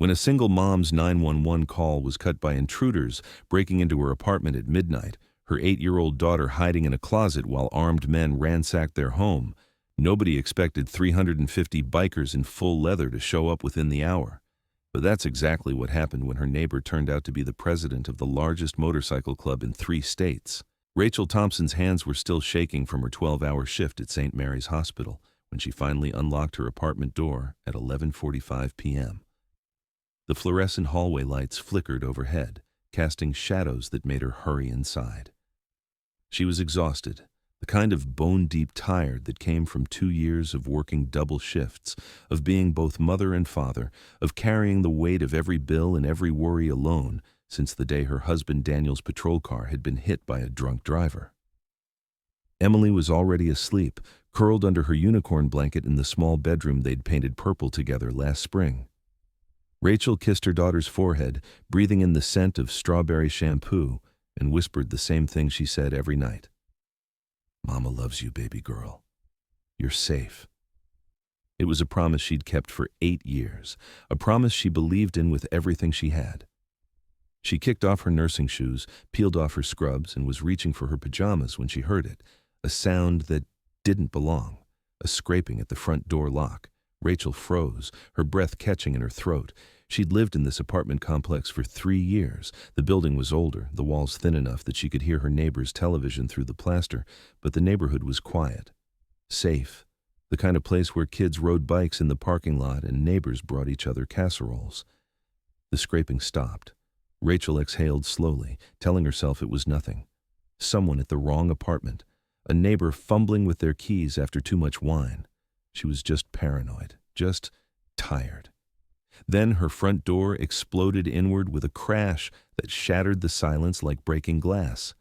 When a single mom's 911 call was cut by intruders breaking into her apartment at midnight, her 8-year-old daughter hiding in a closet while armed men ransacked their home, nobody expected 350 bikers in full leather to show up within the hour. But that's exactly what happened when her neighbor turned out to be the president of the largest motorcycle club in 3 states. Rachel Thompson's hands were still shaking from her 12-hour shift at St. Mary's Hospital when she finally unlocked her apartment door at 11:45 p.m. The fluorescent hallway lights flickered overhead, casting shadows that made her hurry inside. She was exhausted, the kind of bone-deep tired that came from 2 years of working double shifts, of being both mother and father, of carrying the weight of every bill and every worry alone since the day her husband Daniel's patrol car had been hit by a drunk driver. Emily was already asleep, curled under her unicorn blanket in the small bedroom they'd painted purple together last spring. Rachel kissed her daughter's forehead, breathing in the scent of strawberry shampoo, and whispered the same thing she said every night. "Mama loves you, baby girl. You're safe." It was a promise she'd kept for 8 years, a promise she believed in with everything she had. She kicked off her nursing shoes, peeled off her scrubs, and was reaching for her pajamas when she heard it, a sound that didn't belong, a scraping at the front door lock. Rachel froze, her breath catching in her throat. She'd lived in this apartment complex for 3 years. The building was older, the walls thin enough that she could hear her neighbor's television through the plaster, but the neighborhood was quiet, safe, the kind of place where kids rode bikes in the parking lot and neighbors brought each other casseroles. The scraping stopped. Rachel exhaled slowly, telling herself it was nothing. Someone at the wrong apartment, a neighbor fumbling with their keys after too much wine. She was just paranoid, just tired. Then her front door exploded inward with a crash that shattered the silence like breaking glass.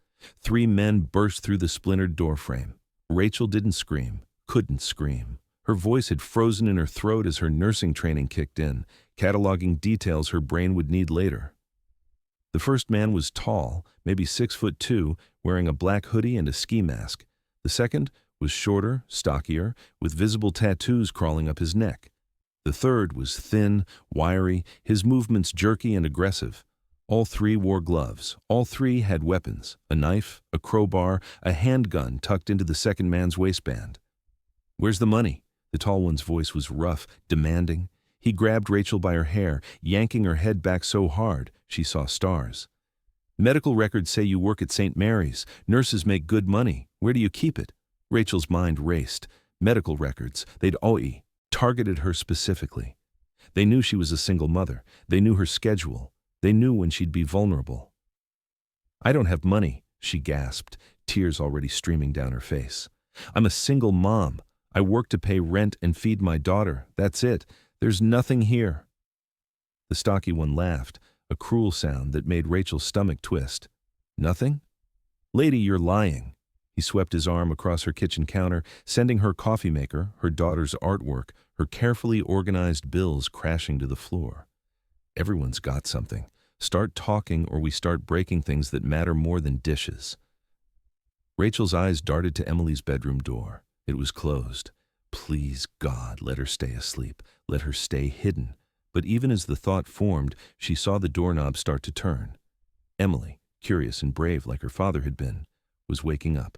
3 men burst through the splintered doorframe. Rachel didn't scream, couldn't scream. Her voice had frozen in her throat as her nursing training kicked in, cataloging details her brain would need later. The first man was tall, maybe 6'2", wearing a black hoodie and a ski mask. The second was shorter, stockier, with visible tattoos crawling up his neck. The third was thin, wiry, his movements jerky and aggressive. All 3 wore gloves. All 3 had weapons, a knife, a crowbar, a handgun tucked into the second man's waistband. "Where's the money?" The tall one's voice was rough, demanding. He grabbed Rachel by her hair, yanking her head back so hard she saw stars. "Medical records say you work at St. Mary's. Nurses make good money. Where do you keep it?" Rachel's mind raced. Medical records. They'd targeted her specifically. They knew she was a single mother. They knew her schedule. They knew when she'd be vulnerable. "I don't have money," she gasped, tears already streaming down her face. "I'm a single mom. I work to pay rent and feed my daughter. That's it. There's nothing here." The stocky one laughed, a cruel sound that made Rachel's stomach twist. "Nothing? Lady, you're lying." He swept his arm across her kitchen counter, sending her coffee maker, her daughter's artwork, her carefully organized bills crashing to the floor. "Everyone's got something. Start talking or we start breaking things that matter more than dishes." Rachel's eyes darted to Emily's bedroom door. It was closed. Please, God, let her stay asleep. Let her stay hidden. But even as the thought formed, she saw the doorknob start to turn. Emily, curious and brave like her father had been, was waking up.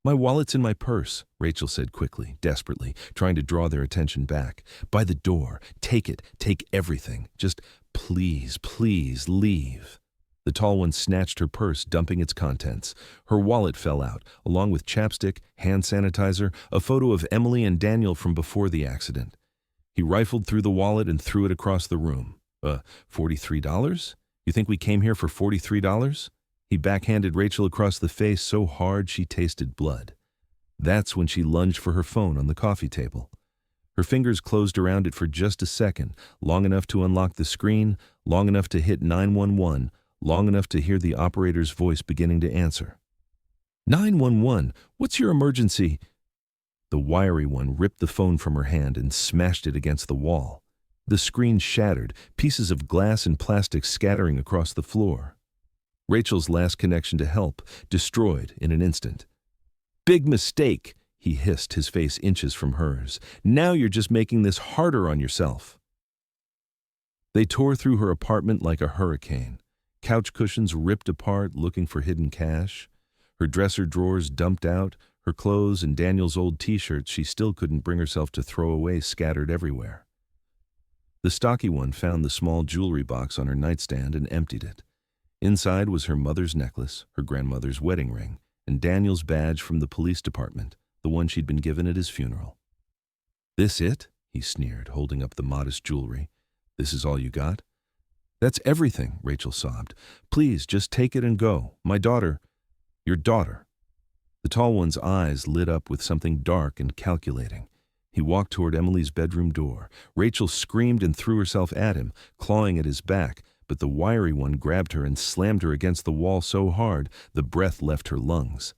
"My wallet's in my purse," Rachel said quickly, desperately, trying to draw their attention back. "By the door. Take it. Take everything. Just please, please leave." The tall one snatched her purse, dumping its contents. Her wallet fell out, along with chapstick, hand sanitizer, a photo of Emily and Daniel from before the accident. He rifled through the wallet and threw it across the room. $43? You think we came here for $43? He backhanded Rachel across the face so hard she tasted blood. That's when she lunged for her phone on the coffee table. Her fingers closed around it for just a second, long enough to unlock the screen, long enough to hit 911, long enough to hear the operator's voice beginning to answer. "911, what's your emergency?" The wiry one ripped the phone from her hand and smashed it against the wall. The screen shattered, pieces of glass and plastic scattering across the floor. Rachel's last connection to help, destroyed in an instant. "Big mistake," he hissed, his face inches from hers. "Now you're just making this harder on yourself." They tore through her apartment like a hurricane. Couch cushions ripped apart looking for hidden cash. Her dresser drawers dumped out, her clothes and Daniel's old t-shirts she still couldn't bring herself to throw away scattered everywhere. The stocky one found the small jewelry box on her nightstand and emptied it. Inside was her mother's necklace, her grandmother's wedding ring, and Daniel's badge from the police department, the one she'd been given at his funeral. "This it?" he sneered, holding up the modest jewelry. "This is all you got?" "That's everything," Rachel sobbed. "Please, just take it and go. My daughter—" "Your daughter." The tall one's eyes lit up with something dark and calculating. He walked toward Emily's bedroom door. Rachel screamed and threw herself at him, clawing at his back, but the wiry one grabbed her and slammed her against the wall so hard the breath left her lungs.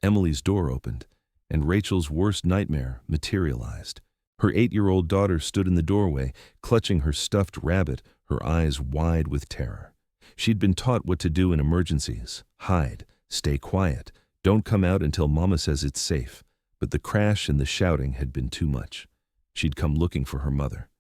Emily's door opened, and Rachel's worst nightmare materialized. Her 8-year-old daughter stood in the doorway, clutching her stuffed rabbit, her eyes wide with terror. She'd been taught what to do in emergencies: hide, stay quiet, don't come out until Mama says it's safe. But the crash and the shouting had been too much. She'd come looking for her mother.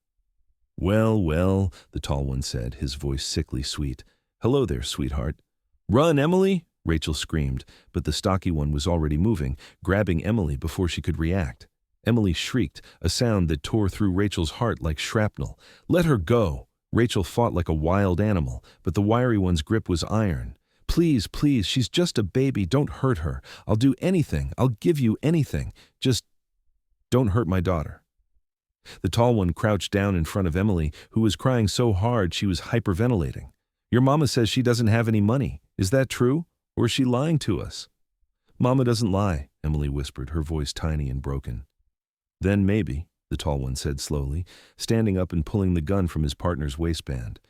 "Well, well," the tall one said, his voice sickly sweet. "Hello there, sweetheart." "Run, Emily!" Rachel screamed, but the stocky one was already moving, grabbing Emily before she could react. Emily shrieked, a sound that tore through Rachel's heart like shrapnel. "Let her go!" Rachel fought like a wild animal, but the wiry one's grip was iron. "Please, please, she's just a baby, don't hurt her. I'll do anything, I'll give you anything. Just don't hurt my daughter." The tall one crouched down in front of Emily, who was crying so hard she was hyperventilating. "Your mama says she doesn't have any money. Is that true? Or is she lying to us?" "Mama doesn't lie," Emily whispered, her voice tiny and broken. "Then maybe," the tall one said slowly, standing up and pulling the gun from his partner's waistband.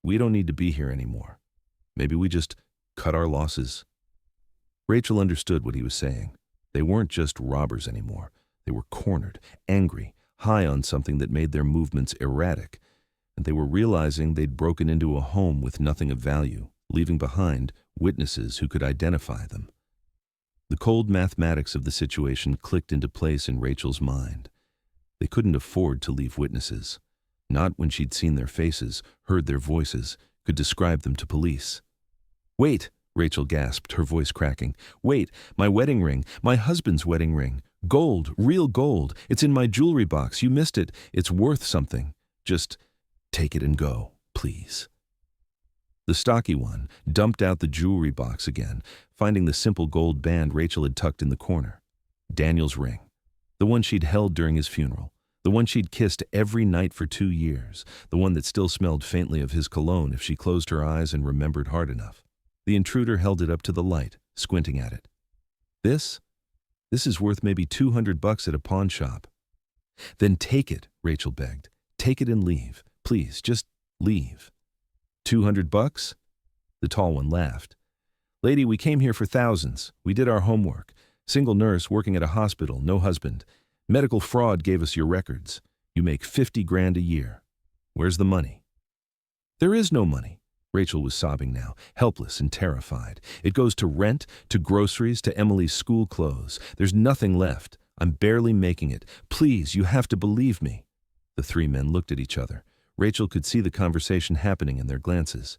"We don't need to be here anymore. Maybe we just cut our losses." Rachel understood what he was saying. They weren't just robbers anymore. They were cornered, angry, high on something that made their movements erratic. And they were realizing they'd broken into a home with nothing of value, leaving behind witnesses who could identify them. The cold mathematics of the situation clicked into place in Rachel's mind. They couldn't afford to leave witnesses. Not when she'd seen their faces, heard their voices, could describe them to police. "Wait," Rachel gasped, her voice cracking. "Wait, my wedding ring, my husband's wedding ring. Gold, real gold. It's in my jewelry box. You missed it. It's worth something. Just take it and go, please." The stocky one dumped out the jewelry box again, finding the simple gold band Rachel had tucked in the corner. Daniel's ring. The one she'd held during his funeral. The one she'd kissed every night for 2 years. The one that still smelled faintly of his cologne if she closed her eyes and remembered hard enough. The intruder held it up to the light, squinting at it. This is worth maybe $200 at a pawn shop." "Then take it," Rachel begged. "Take it and leave. Please, just leave." $200? The tall one laughed. "Lady, we came here for thousands. We did our homework. Single nurse working at a hospital, no husband. Medical fraud gave us your records. You make 50 grand a year. Where's the money?" "There is no money." Rachel was sobbing now, helpless and terrified. "It goes to rent, to groceries, to Emily's school clothes. There's nothing left. I'm barely making it. Please, you have to believe me." The 3 men looked at each other. Rachel could see the conversation happening in their glances.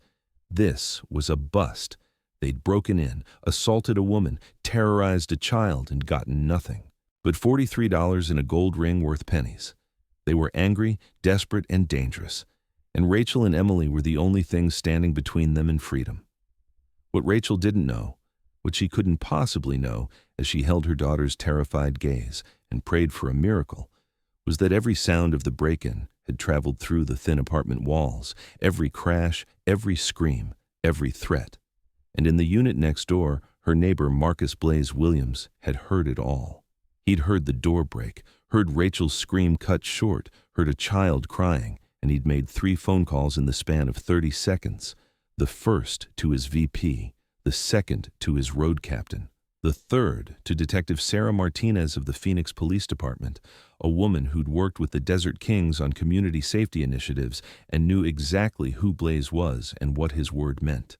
This was a bust. They'd broken in, assaulted a woman, terrorized a child, and gotten nothing. But $43 in a gold ring worth pennies. They were angry, desperate, and dangerous. And Rachel and Emily were the only things standing between them and freedom. What Rachel didn't know, what she couldn't possibly know as she held her daughter's terrified gaze and prayed for a miracle, was that every sound of the break-in had traveled through the thin apartment walls, every crash, every scream, every threat. And in the unit next door, her neighbor Marcus Blaze Williams had heard it all. He'd heard the door break, heard Rachel's scream cut short, heard a child crying, and he'd made 3 phone calls in the span of 30 seconds. The first to his VP, the second to his road captain, the third to Detective Sarah Martinez of the Phoenix Police Department, a woman who'd worked with the Desert Kings on community safety initiatives and knew exactly who Blaze was and what his word meant.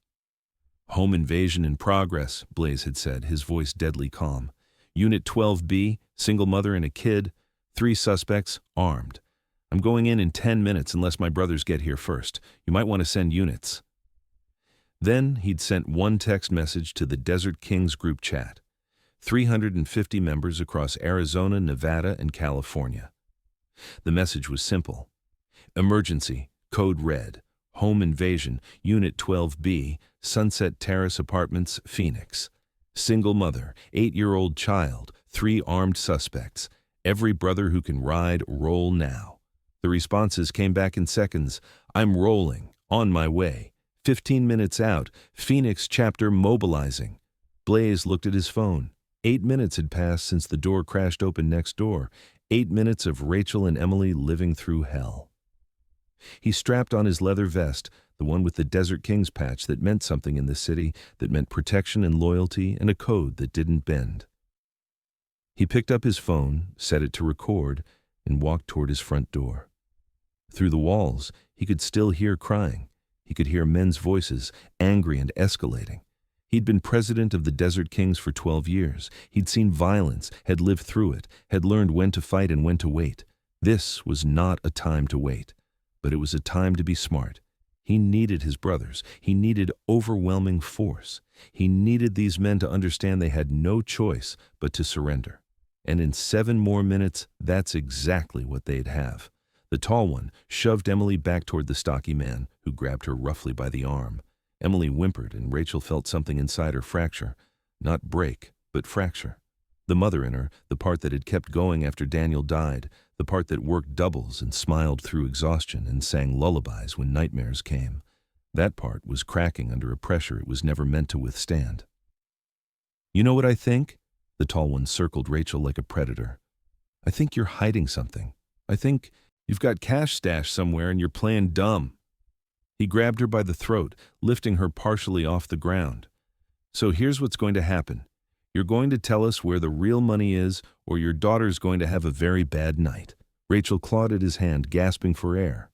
"Home invasion in progress," Blaze had said, his voice deadly calm. "Unit 12B, single mother and a kid, 3 suspects, armed. I'm going in 10 minutes unless my brothers get here first. You might want to send units." Then he'd sent one text message to the Desert Kings group chat. 350 members across Arizona, Nevada, and California. The message was simple. Emergency, code red, home invasion, Unit 12B, Sunset Terrace Apartments, Phoenix. Single mother, 8-year-old child, 3 armed suspects. Every brother who can ride, roll now. The responses came back in seconds. I'm rolling, on my way. 15 minutes out, Phoenix chapter mobilizing. Blaze looked at his phone. 8 minutes had passed since the door crashed open next door. 8 minutes of Rachel and Emily living through hell. He strapped on his leather vest, the one with the Desert Kings patch that meant something in the city, that meant protection and loyalty and a code that didn't bend. He picked up his phone, set it to record, and walked toward his front door. Through the walls, he could still hear crying. He could hear men's voices, angry and escalating. He'd been president of the Desert Kings for 12 years. He'd seen violence, had lived through it, had learned when to fight and when to wait. This was not a time to wait, but it was a time to be smart. He needed his brothers. He needed overwhelming force. He needed these men to understand they had no choice but to surrender. And in 7 more minutes, that's exactly what they'd have. The tall one shoved Emily back toward the stocky man, who grabbed her roughly by the arm. Emily whimpered, and Rachel felt something inside her fracture. Not break, but fracture. The mother in her, the part that had kept going after Daniel died, the part that worked doubles and smiled through exhaustion and sang lullabies when nightmares came. That part was cracking under a pressure it was never meant to withstand. "You know what I think?" The tall one circled Rachel like a predator. "I think you're hiding something. I think you've got cash stashed somewhere and you're playing dumb." He grabbed her by the throat, lifting her partially off the ground. "So here's what's going to happen. You're going to tell us where the real money is, or your daughter's going to have a very bad night." Rachel clawed at his hand, gasping for air.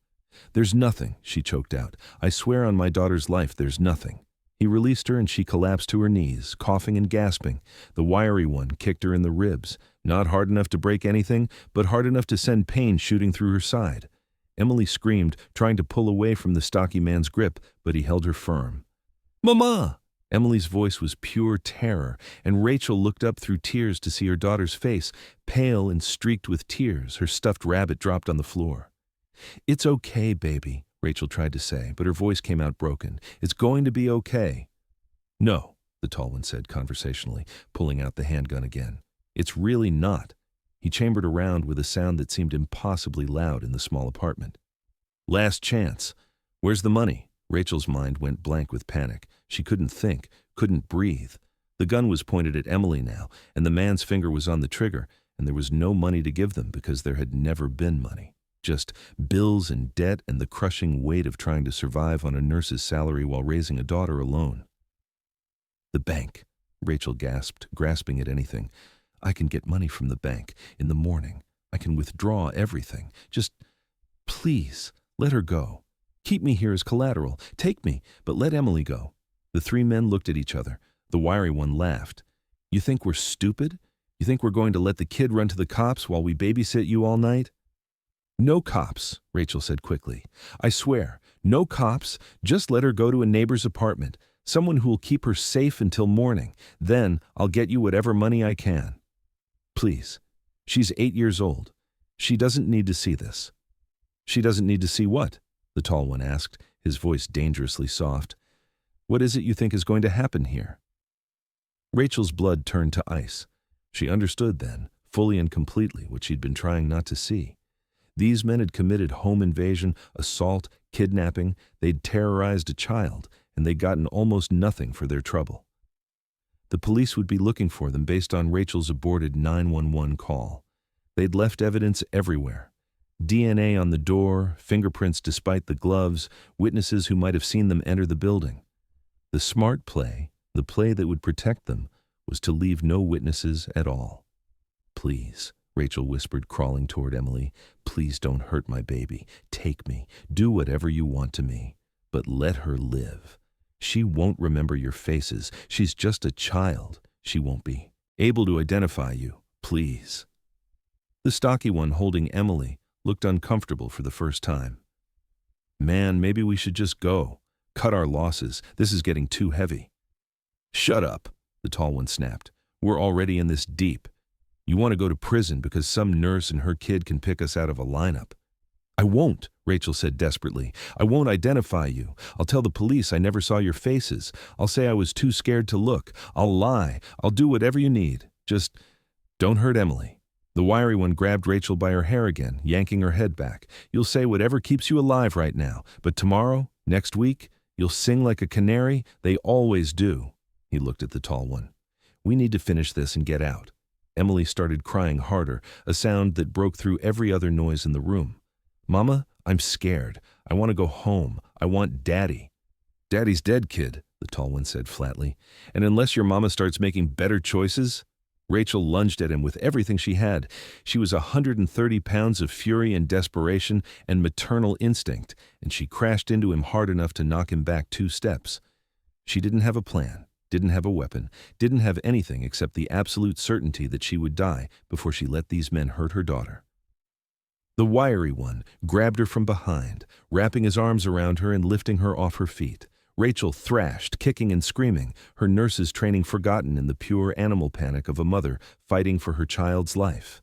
"There's nothing," she choked out. "I swear on my daughter's life, there's nothing." He released her and she collapsed to her knees, coughing and gasping. The wiry one kicked her in the ribs. Not hard enough to break anything, but hard enough to send pain shooting through her side. Emily screamed, trying to pull away from the stocky man's grip, but he held her firm. "Mama!" Emily's voice was pure terror, and Rachel looked up through tears to see her daughter's face, pale and streaked with tears. Her stuffed rabbit dropped on the floor. "It's okay, baby," Rachel tried to say, but her voice came out broken. "It's going to be okay." "No," the tall one said conversationally, pulling out the handgun again. "It's really not." He chambered around with a sound that seemed impossibly loud in the small apartment. "Last chance. Where's the money?" Rachel's mind went blank with panic. She couldn't think, couldn't breathe. The gun was pointed at Emily now, and the man's finger was on the trigger, and there was no money to give them because there had never been money. Just bills and debt and the crushing weight of trying to survive on a nurse's salary while raising a daughter alone. "The bank," Rachel gasped, grasping at anything. "I can get money from the bank in the morning. I can withdraw everything. Just, please, let her go. Keep me here as collateral. Take me, but let Emily go." The 3 men looked at each other. The wiry one laughed. "You think we're stupid? You think we're going to let the kid run to the cops while we babysit you all night?" "No cops," Rachel said quickly. "I swear, no cops. Just let her go to a neighbor's apartment, someone who will keep her safe until morning. Then I'll get you whatever money I can. Please. She's 8 years old. She doesn't need to see this." "She doesn't need to see what?" the tall one asked, his voice dangerously soft. "What is it you think is going to happen here?" Rachel's blood turned to ice. She understood then, fully and completely, what she'd been trying not to see. These men had committed home invasion, assault, kidnapping. They'd terrorized a child, and they'd gotten almost nothing for their trouble. The police would be looking for them based on Rachel's aborted 911 call. They'd left evidence everywhere. DNA on the door, fingerprints despite the gloves, witnesses who might have seen them enter the building. The smart play, the play that would protect them, was to leave no witnesses at all. "Please," Rachel whispered, crawling toward Emily. "Please don't hurt my baby. Take me. Do whatever you want to me. But let her live. She won't remember your faces. She's just a child. She won't be able to identify you. Please." The stocky one holding Emily looked uncomfortable for the first time. Man, maybe we should just go. Cut our losses. This is getting too heavy. Shut up, the tall one snapped. We're already in this deep. You want to go to prison because some nurse and her kid can pick us out of a lineup. I won't, Rachel said desperately. I won't identify you. I'll tell the police I never saw your faces. I'll say I was too scared to look. I'll lie. I'll do whatever you need. Just don't hurt Emily. The wiry one grabbed Rachel by her hair again, yanking her head back. You'll say whatever keeps you alive right now, but tomorrow, next week, you'll sing like a canary. They always do. He looked at the tall one. We need to finish this and get out. Emily started crying harder, a sound that broke through every other noise in the room. Mama, I'm scared. I want to go home. I want Daddy. Daddy's dead, kid, the tall one said flatly. And unless your mama starts making better choices... Rachel lunged at him with everything she had. She was 130 pounds of fury and desperation and maternal instinct, and she crashed into him hard enough to knock him back 2 steps. She didn't have a plan, didn't have a weapon, didn't have anything except the absolute certainty that she would die before she let these men hurt her daughter. The wiry one grabbed her from behind, wrapping his arms around her and lifting her off her feet. Rachel thrashed, kicking and screaming, her nurse's training forgotten in the pure animal panic of a mother fighting for her child's life.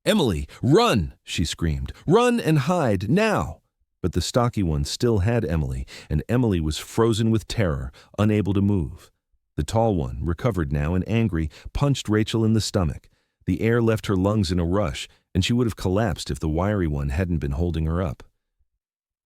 Emily, run, she screamed. Run and hide, now! But the stocky one still had Emily, and Emily was frozen with terror, unable to move. The tall one, recovered now and angry, punched Rachel in the stomach. The air left her lungs in a rush, and she would have collapsed if the wiry one hadn't been holding her up.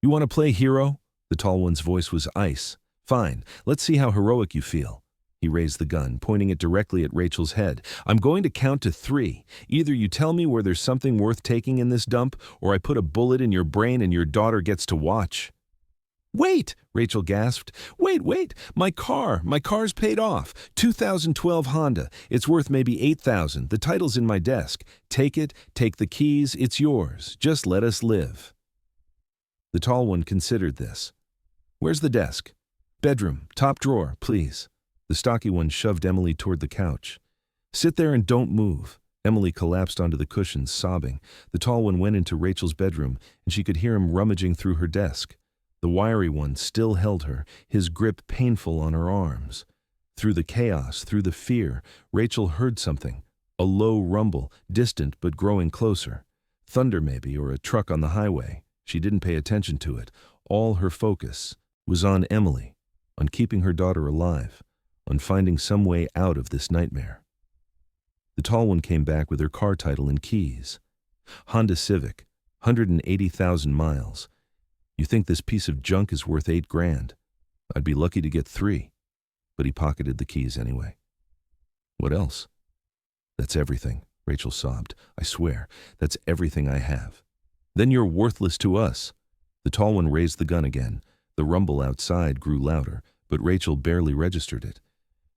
You want to play hero? The tall one's voice was ice. Fine, let's see how heroic you feel. He raised the gun, pointing it directly at Rachel's head. I'm going to count to 3. Either you tell me where there's something worth taking in this dump, or I put a bullet in your brain and your daughter gets to watch. Wait, Rachel gasped. Wait, my car's paid off. 2012 Honda. It's worth maybe $8,000. The title's in my desk. Take it, take the keys, it's yours. Just let us live. The tall one considered this. Where's the desk? Bedroom, top drawer, please. The stocky one shoved Emily toward the couch. Sit there and don't move. Emily collapsed onto the cushions, sobbing. The tall one went into Rachel's bedroom, and she could hear him rummaging through her desk. The wiry one still held her, his grip painful on her arms. Through the chaos, through the fear, Rachel heard something. A low rumble, distant but growing closer. Thunder maybe, or a truck on the highway. She didn't pay attention to it. All her focus was on Emily, on keeping her daughter alive, on finding some way out of this nightmare. The tall one came back with her car title and keys. Honda Civic, 180,000 miles. You think this piece of junk is worth $8 grand? I'd be lucky to get 3. But he pocketed the keys anyway. What else? That's everything, Rachel sobbed. I swear, that's everything I have. Then you're worthless to us. The tall one raised the gun again. The rumble outside grew louder, but Rachel barely registered it.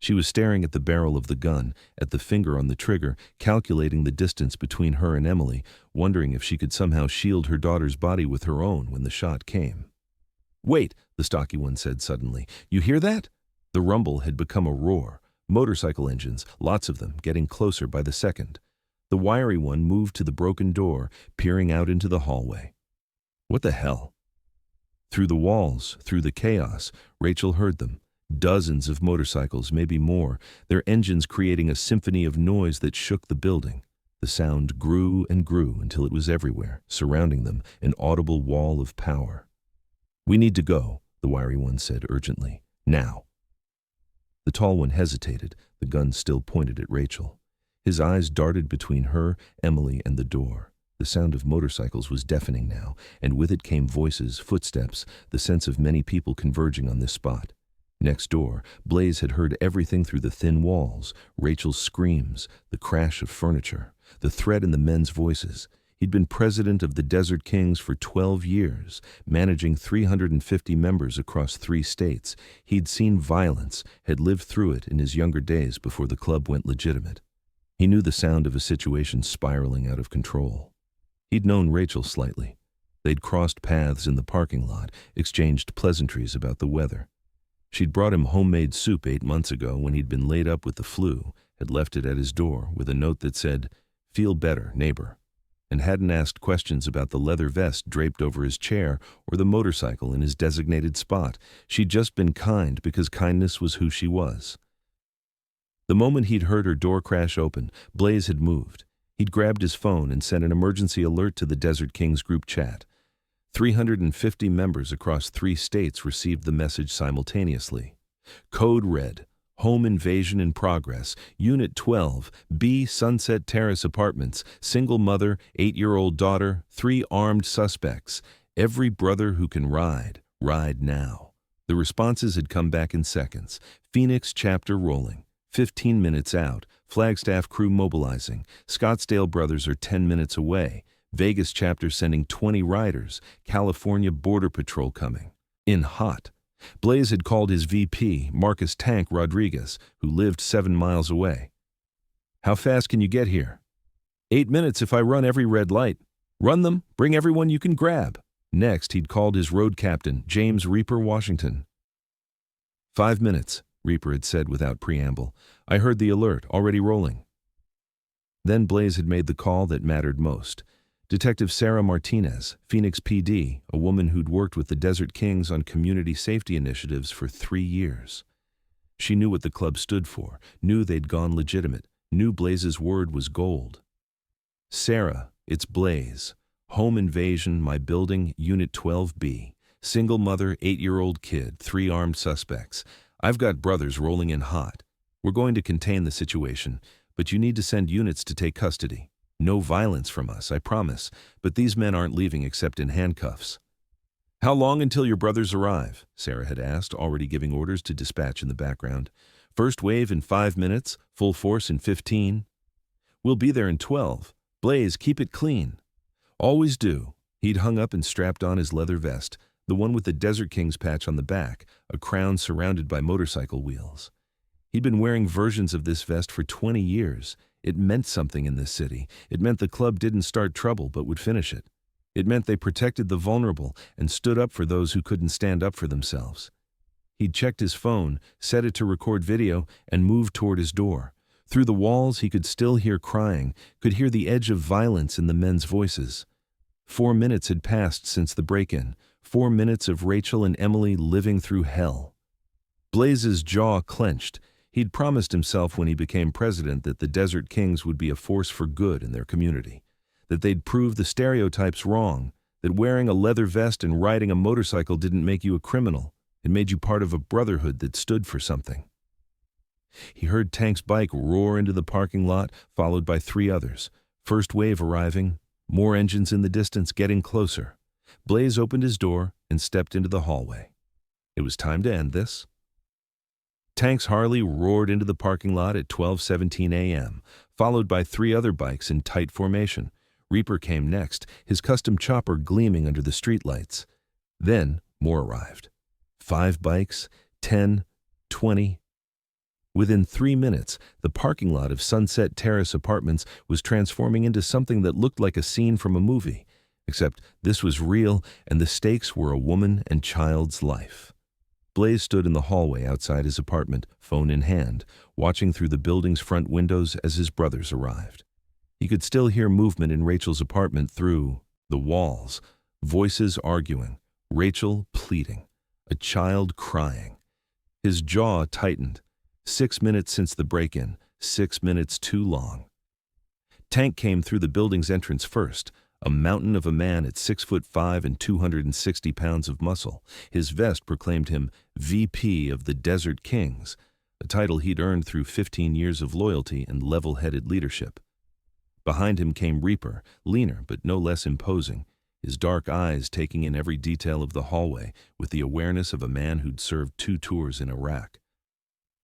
She was staring at the barrel of the gun, at the finger on the trigger, calculating the distance between her and Emily, wondering if she could somehow shield her daughter's body with her own when the shot came. Wait, the stocky one said suddenly. You hear that? The rumble had become a roar. Motorcycle engines, lots of them, getting closer by the second. The wiry one moved to the broken door, peering out into the hallway. What the hell? Through the walls, through the chaos, Rachel heard them. Dozens of motorcycles, maybe more, their engines creating a symphony of noise that shook the building. The sound grew and grew until it was everywhere, surrounding them, an audible wall of power. We need to go, the wiry one said urgently. Now. The tall one hesitated, the gun still pointed at Rachel. His eyes darted between her, Emily, and the door. The sound of motorcycles was deafening now, and with it came voices, footsteps, the sense of many people converging on this spot. Next door, Blaze had heard everything through the thin walls, Rachel's screams, the crash of furniture, the threat in the men's voices. He'd been president of the Desert Kings for 12 years, managing 350 members across 3 states. He'd seen violence, had lived through it in his younger days before the club went legitimate. He knew the sound of a situation spiraling out of control. He'd known Rachel slightly. They'd crossed paths in the parking lot, exchanged pleasantries about the weather. She'd brought him homemade soup 8 months ago when he'd been laid up with the flu, had left it at his door with a note that said, "Feel better, neighbor." and hadn't asked questions about the leather vest draped over his chair or the motorcycle in his designated spot. She'd just been kind because kindness was who she was. The moment he'd heard her door crash open, Blaze had moved. He'd grabbed his phone and sent an emergency alert to the Desert Kings group chat. 350 members across 3 states received the message simultaneously. Code red. Home invasion in progress. Unit 12, B Sunset Terrace Apartments. Single mother, 8-year-old daughter, 3 armed suspects. Every brother who can ride, ride now. The responses had come back in seconds. Phoenix chapter rolling. 15 minutes out. Flagstaff crew mobilizing. Scottsdale brothers are 10 minutes away. Vegas chapter sending 20 riders. California Border Patrol coming. In hot. Blaze had called his VP, Marcus Tank Rodriguez, who lived 7 miles away. "How fast can you get here?" 8 minutes if I run every red light. Run them, bring everyone you can grab. Next, he'd called his road captain, James Reaper Washington. 5 minutes, Reaper had said without preamble. I heard the alert, already rolling. Then Blaze had made the call that mattered most. Detective Sarah Martinez, Phoenix PD, a woman who'd worked with the Desert Kings on community safety initiatives for 3 years. She knew what the club stood for, knew they'd gone legitimate, knew Blaze's word was gold. "Sarah, it's Blaze. Home invasion, my building, Unit 12B. Single mother, 8-year-old kid, 3 armed suspects. I've got brothers rolling in hot. We're going to contain the situation, but you need to send units to take custody. No violence from us, I promise, but these men aren't leaving except in handcuffs." "How long until your brothers arrive?" Sarah had asked, already giving orders to dispatch in the background. "First wave in 5 minutes, full force in 15. We'll be there in 12. Blaze, keep it clean." "Always do." He'd hung up and strapped on his leather vest, the one with the Desert Kings patch on the back, a crown surrounded by motorcycle wheels. He'd been wearing versions of this vest for 20 years. It meant something in this city. It meant the club didn't start trouble but would finish it. It meant they protected the vulnerable and stood up for those who couldn't stand up for themselves. He'd checked his phone, set it to record video, and moved toward his door. Through the walls he could still hear crying, could hear the edge of violence in the men's voices. 4 minutes had passed since the break-in. 4 minutes of Rachel and Emily living through hell. Blaze's jaw clenched. He'd promised himself when he became president that the Desert Kings would be a force for good in their community, that they'd prove the stereotypes wrong, that wearing a leather vest and riding a motorcycle didn't make you a criminal. It made you part of a brotherhood that stood for something. He heard Tank's bike roar into the parking lot, followed by 3 others. First wave arriving, more engines in the distance getting closer. Blaze opened his door and stepped into the hallway. It was time to end this. Tank's Harley roared into the parking lot at 12:17 a.m., followed by 3 other bikes in tight formation. Reaper came next, his custom chopper gleaming under the streetlights. Then more arrived. 5 bikes, 10, 20. Within 3 minutes, the parking lot of Sunset Terrace Apartments was transforming into something that looked like a scene from a movie, except this was real and the stakes were a woman and child's life. Blaze stood in the hallway outside his apartment, phone in hand, watching through the building's front windows as his brothers arrived. He could still hear movement in Rachel's apartment through the walls, voices arguing, Rachel pleading, a child crying. His jaw tightened. 6 minutes since the break-in, 6 minutes too long. Tank came through the building's entrance first, a mountain of a man at 6'5" and 260 pounds of muscle. His vest proclaimed him VP of the Desert Kings, a title he'd earned through 15 years of loyalty and level-headed leadership. Behind him came Reaper, leaner but no less imposing, his dark eyes taking in every detail of the hallway with the awareness of a man who'd served 2 tours in Iraq.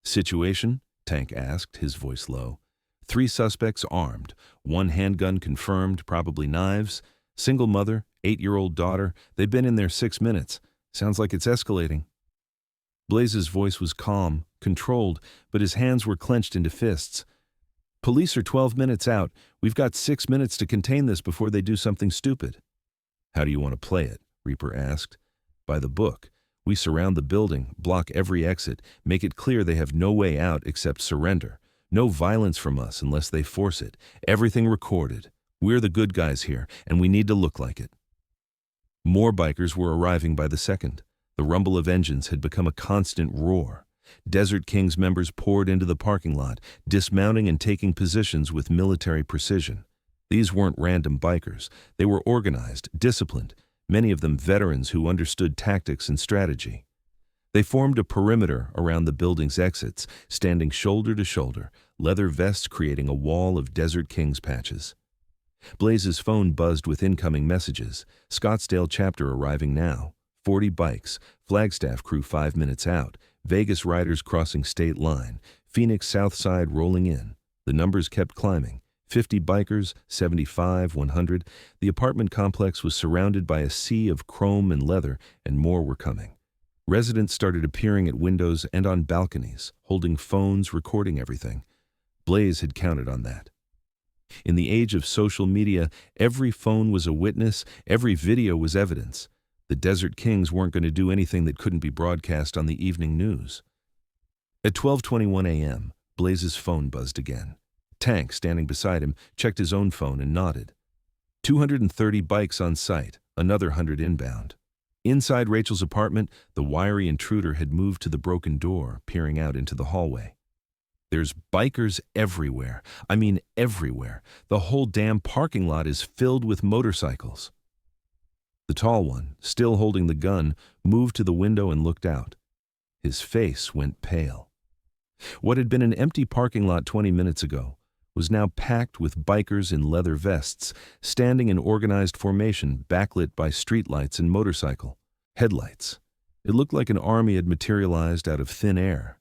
"Situation?" Tank asked, his voice low. 3 suspects armed, 1 handgun confirmed, probably knives. Single mother, 8-year-old daughter. They've been in there 6 minutes. Sounds like it's escalating. Blaze's voice was calm, controlled, but his hands were clenched into fists. "Police are 12 minutes out. We've got 6 minutes to contain this before they do something stupid." "How do you want to play it?" Reaper asked. "By the book. We surround the building, block every exit, make it clear they have no way out except surrender. No violence from us unless they force it. Everything recorded. We're the good guys here, and we need to look like it. More bikers were arriving by the second. The rumble of engines had become a constant roar. Desert King's members poured into the parking lot, dismounting and taking positions with military precision. These weren't random bikers. They were organized, disciplined, many of them veterans who understood tactics and strategy. They formed a perimeter around the building's exits, standing shoulder to shoulder, leather vests creating a wall of Desert King's patches. Blaze's phone buzzed with incoming messages. Scottsdale chapter arriving now. 40 bikes. Flagstaff crew 5 minutes out. Vegas riders crossing state line. Phoenix South Side rolling in. The numbers kept climbing. 50 bikers, 75, 100. The apartment complex was surrounded by a sea of chrome and leather, and more were coming. Residents started appearing at windows and on balconies, holding phones, recording everything. Blaze had counted on that. In the age of social media, every phone was a witness, every video was evidence. The Desert Kings weren't going to do anything that couldn't be broadcast on the evening news. At 12:21 a.m., Blaze's phone buzzed again. Tank, standing beside him, checked his own phone and nodded. 230 bikes on site, another 100 inbound. Inside Rachel's apartment, the wiry intruder had moved to the broken door, peering out into the hallway. There's bikers everywhere. I mean everywhere. The whole damn parking lot is filled with motorcycles. The tall one, still holding the gun, moved to the window and looked out. His face went pale. What had been an empty parking lot 20 minutes ago was now packed with bikers in leather vests, standing in organized formation, backlit by streetlights and motorcycle headlights. It looked like an army had materialized out of thin air.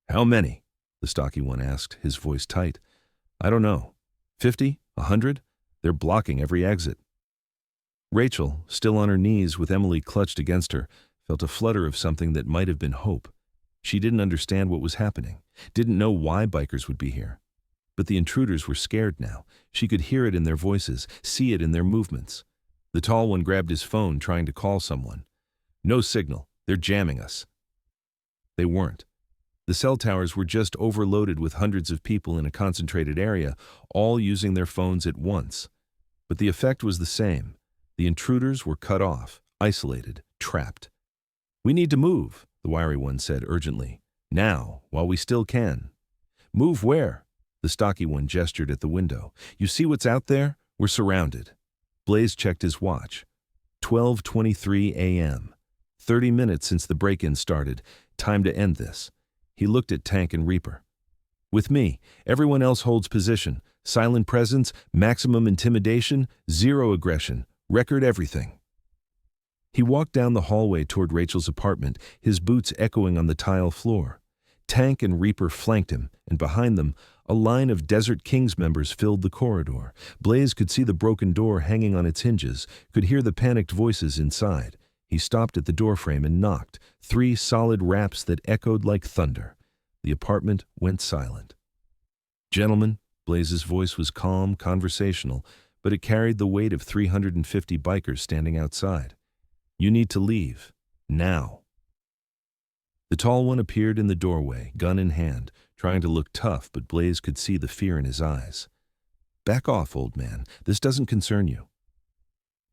"How many?" the stocky one asked, his voice tight. "I don't know. 50? 100? They're blocking every exit." Rachel, still on her knees with Emily clutched against her, felt a flutter of something that might have been hope. She didn't understand what was happening, didn't know why bikers would be here. But the intruders were scared now. She could hear it in their voices, see it in their movements. The tall one grabbed his phone, trying to call someone. "No signal. They're jamming us." They weren't. The cell towers were just overloaded with hundreds of people in a concentrated area, all using their phones at once. But the effect was the same. The intruders were cut off, isolated, trapped. "We need to move," the wiry one said urgently. "Now, while we still can." "Move where?" The stocky one gestured at the window. "You see what's out there? We're surrounded." Blaze checked his watch. 12:23 a.m. 30 minutes since the break-in started. Time to end this. He looked at Tank and Reaper. "With me, everyone else holds position. Silent presence, maximum intimidation, zero aggression. Record everything." He walked down the hallway toward Rachel's apartment, his boots echoing on the tile floor. Tank and Reaper flanked him, and behind them, a line of Desert King's members filled the corridor. Blaze could see the broken door hanging on its hinges, could hear the panicked voices inside. He stopped at the doorframe and knocked, 3 solid raps that echoed like thunder. The apartment went silent. "Gentlemen," Blaze's voice was calm, conversational, but it carried the weight of 350 bikers standing outside. "You need to leave. Now." The tall one appeared in the doorway, gun in hand, trying to look tough, but Blaze could see the fear in his eyes. "Back off, old man. This doesn't concern you."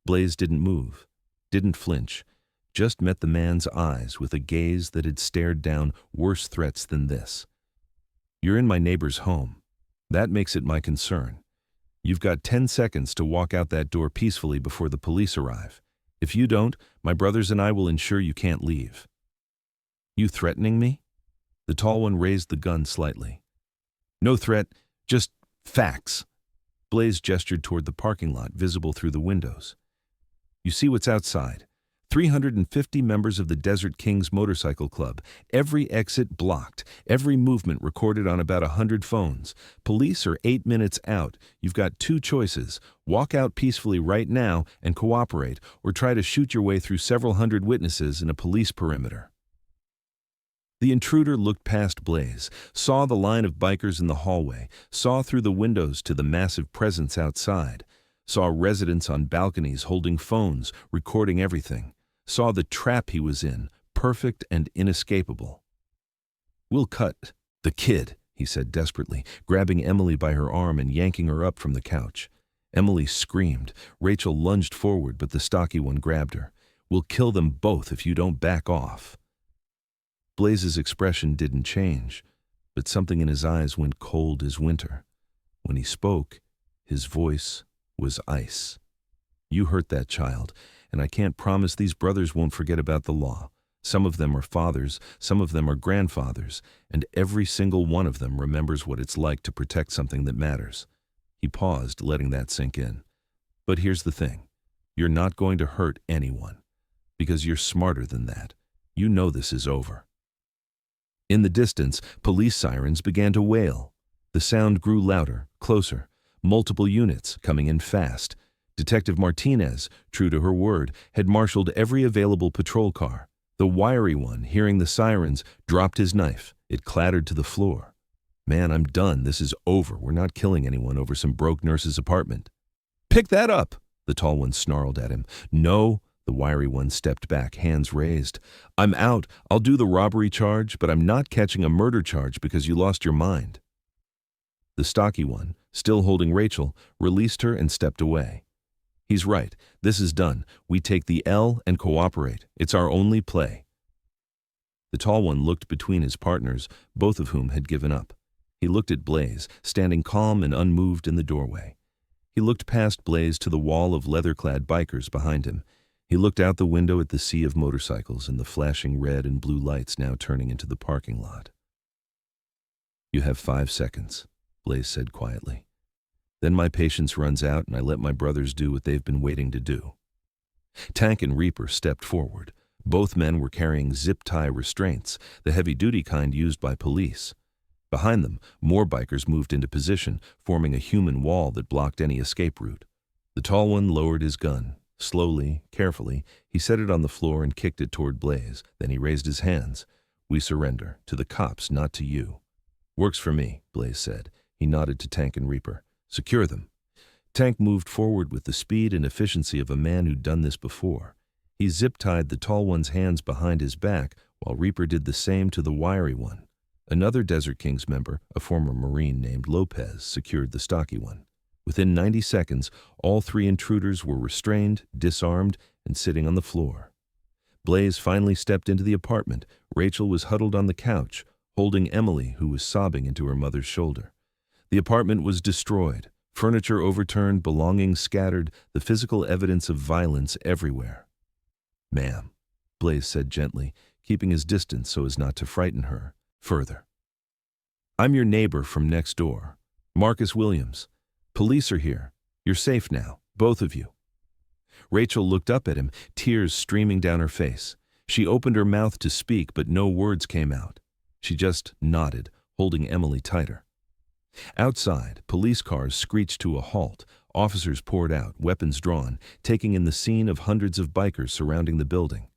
Blaze didn't move, didn't flinch, just met the man's eyes with a gaze that had stared down worse threats than this. "You're in my neighbor's home. That makes it my concern. You've got 10 seconds to walk out that door peacefully before the police arrive. If you don't, my brothers and I will ensure you can't leave." "You threatening me?" The tall one raised the gun slightly. "No threat, just facts." Blaze gestured toward the parking lot, visible through the windows. "You see what's outside? 350 members of the Desert Kings Motorcycle Club, every exit blocked, every movement recorded on about 100 phones. Police are 8 minutes out. You've got 2 choices. Walk out peacefully right now and cooperate, or try to shoot your way through several hundred witnesses in a police perimeter." The intruder looked past Blaze, saw the line of bikers in the hallway, saw through the windows to the massive presence outside, saw residents on balconies holding phones, recording everything, saw the trap he was in, perfect and inescapable. "We'll cut the kid," he said desperately, grabbing Emily by her arm and yanking her up from the couch. Emily screamed. Rachel lunged forward, but the stocky one grabbed her. "We'll kill them both if you don't back off." Blaze's expression didn't change, but something in his eyes went cold as winter. When he spoke, his voice was ice. "You hurt that child, and I can't promise these brothers won't forget about the law. Some of them are fathers, some of them are grandfathers, and every single one of them remembers what it's like to protect something that matters." He paused, letting that sink in. "But here's the thing. You're not going to hurt anyone, because you're smarter than that. You know this is over." In the distance, police sirens began to wail. The sound grew louder, closer, multiple units coming in fast. Detective Martinez, true to her word, had marshaled every available patrol car. The wiry one, hearing the sirens, dropped his knife. It clattered to the floor. "Man, I'm done. This is over. We're not killing anyone over some broke nurse's apartment." "Pick that up!" the tall one snarled at him. "No." The wiry one stepped back, hands raised. "I'm out. I'll do the robbery charge, but I'm not catching a murder charge because you lost your mind." The stocky one, still holding Rachel, released her and stepped away. "He's right. This is done. We take the L and cooperate. It's our only play." The tall one looked between his partners, both of whom had given up. He looked at Blaze, standing calm and unmoved in the doorway. He looked past Blaze to the wall of leather-clad bikers behind him. He looked out the window at the sea of motorcycles and the flashing red and blue lights now turning into the parking lot. "You have 5 seconds, Blaze said quietly. "Then my patience runs out and I let my brothers do what they've been waiting to do." Tank and Reaper stepped forward. Both men were carrying zip-tie restraints, the heavy-duty kind used by police. Behind them, more bikers moved into position, forming a human wall that blocked any escape route. The tall one lowered his gun. Slowly, carefully, he set it on the floor and kicked it toward Blaze. Then he raised his hands. "We surrender. To the cops, not to you." "Works for me," Blaze said. He nodded to Tank and Reaper. "Secure them." Tank moved forward with the speed and efficiency of a man who'd done this before. He zip-tied the tall one's hands behind his back, while Reaper did the same to the wiry one. Another Desert Kings member, a former Marine named Lopez, secured the stocky one. Within 90 seconds, all 3 intruders were restrained, disarmed, and sitting on the floor. Blaze finally stepped into the apartment. Rachel was huddled on the couch, holding Emily, who was sobbing into her mother's shoulder. The apartment was destroyed, furniture overturned, belongings scattered, the physical evidence of violence everywhere. "Ma'am," Blaze said gently, keeping his distance so as not to frighten her further. "I'm your neighbor from next door, Marcus Williams. Police are here. You're safe now, both of you." Rachel looked up at him, tears streaming down her face. She opened her mouth to speak, but no words came out. She just nodded, holding Emily tighter. Outside, police cars screeched to a halt. Officers poured out, weapons drawn, taking in the scene of hundreds of bikers surrounding the building.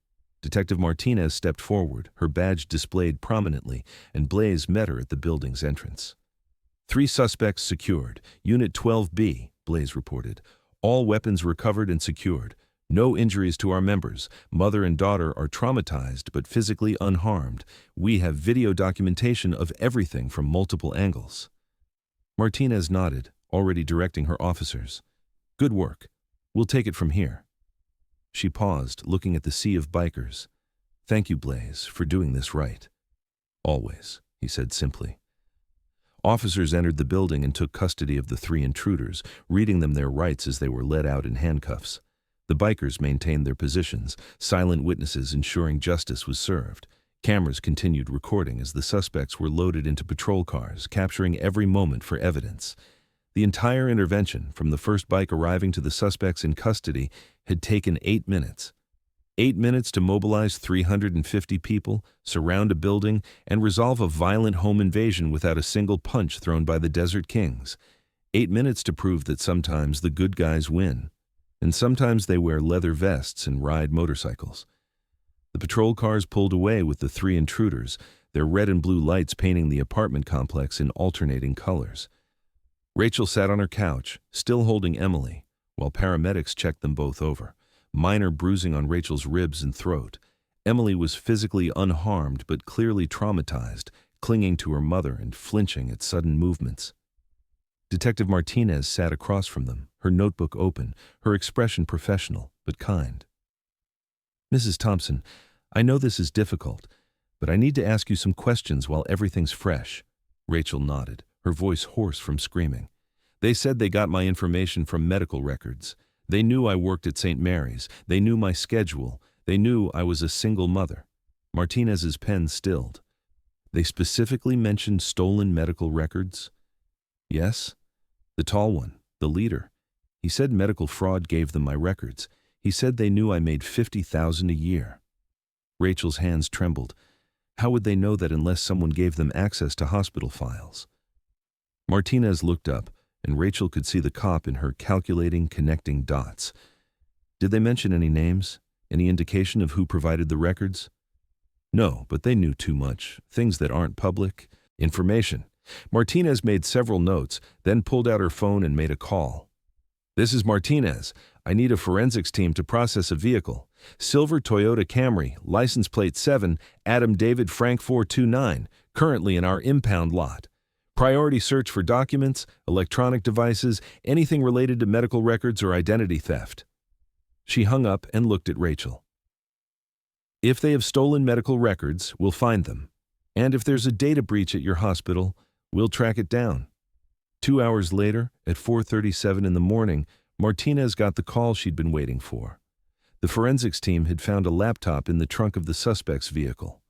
Detective Martinez stepped forward, her badge displayed prominently, and Blaze met her at the building's entrance. 3 suspects secured. Unit 12B, Blaze reported. All weapons recovered and secured. No injuries to our members. Mother and daughter are traumatized but physically unharmed. We have video documentation of everything from multiple angles." Martinez nodded, already directing her officers. "Good work. We'll take it from here." She paused, looking at the sea of bikers. "Thank you, Blaze, for doing this right." "Always," he said simply. Officers entered the building and took custody of the 3 intruders, reading them their rights as they were led out in handcuffs. The bikers maintained their positions, silent witnesses ensuring justice was served. Cameras continued recording as the suspects were loaded into patrol cars, capturing every moment for evidence. The entire intervention, from the first bike arriving to the suspects in custody, had taken 8 minutes. 8 minutes to mobilize 350 people, surround a building, and resolve a violent home invasion without a single punch thrown by the Desert Kings. 8 minutes to prove that sometimes the good guys win, and sometimes they wear leather vests and ride motorcycles. The patrol cars pulled away with the 3 intruders, their red and blue lights painting the apartment complex in alternating colors. Rachel sat on her couch, still holding Emily, while paramedics checked them both over. Minor bruising on Rachel's ribs and throat. Emily was physically unharmed but clearly traumatized, clinging to her mother and flinching at sudden movements. Detective Martinez sat across from them, her notebook open, her expression professional but kind. "Mrs. Thompson, I know this is difficult, but I need to ask you some questions while everything's fresh." Rachel nodded, her voice hoarse from screaming. "They said they got my information from medical records. They knew I worked at St. Mary's. They knew my schedule. They knew I was a single mother." Martinez's pen stilled. "They specifically mentioned stolen medical records?" "Yes. The tall one, the leader. He said medical fraud gave them my records. He said they knew I made $50,000 a year." Rachel's hands trembled. How would they know that unless someone gave them access to hospital files? Martinez looked up, and Rachel could see the cop in her calculating, connecting dots. "Did they mention any names? Any indication of who provided the records?" "No, but they knew too much. Things that aren't public. Information." Martinez made several notes, then pulled out her phone and made a call. "This is Martinez. I need a forensics team to process a vehicle. Silver Toyota Camry, license plate 7, Adam David Frank 429, currently in our impound lot. Priority search for documents, electronic devices, anything related to medical records or identity theft." She hung up and looked at Rachel. "If they have stolen medical records, we'll find them. And if there's a data breach at your hospital, we'll track it down." 2 hours later, at 4:37 in the morning, Martinez got the call she'd been waiting for. The forensics team had found a laptop in the trunk of the suspect's vehicle.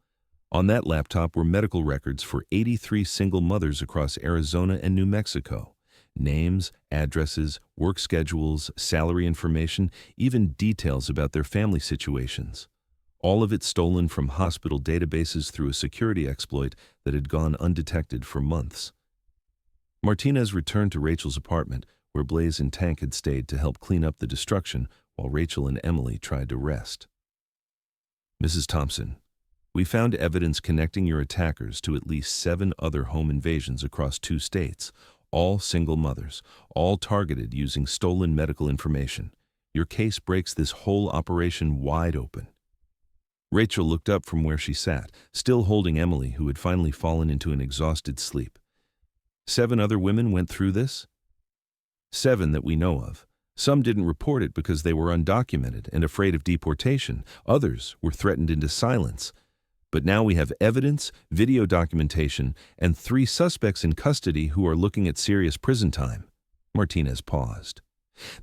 On that laptop were medical records for 83 single mothers across Arizona and New Mexico. Names, addresses, work schedules, salary information, even details about their family situations. All of it stolen from hospital databases through a security exploit that had gone undetected for months. Martinez returned to Rachel's apartment, where Blaze and Tank had stayed to help clean up the destruction while Rachel and Emily tried to rest. "Mrs. Thompson, we found evidence connecting your attackers to at least 7 other home invasions across 2 states, all single mothers, all targeted using stolen medical information. Your case breaks this whole operation wide open." Rachel looked up from where she sat, still holding Emily, who had finally fallen into an exhausted sleep. 7 other women went through this?" "7 that we know of. Some didn't report it because they were undocumented and afraid of deportation. Others were threatened into silence. But now we have evidence, video documentation, and 3 suspects in custody who are looking at serious prison time." Martinez paused.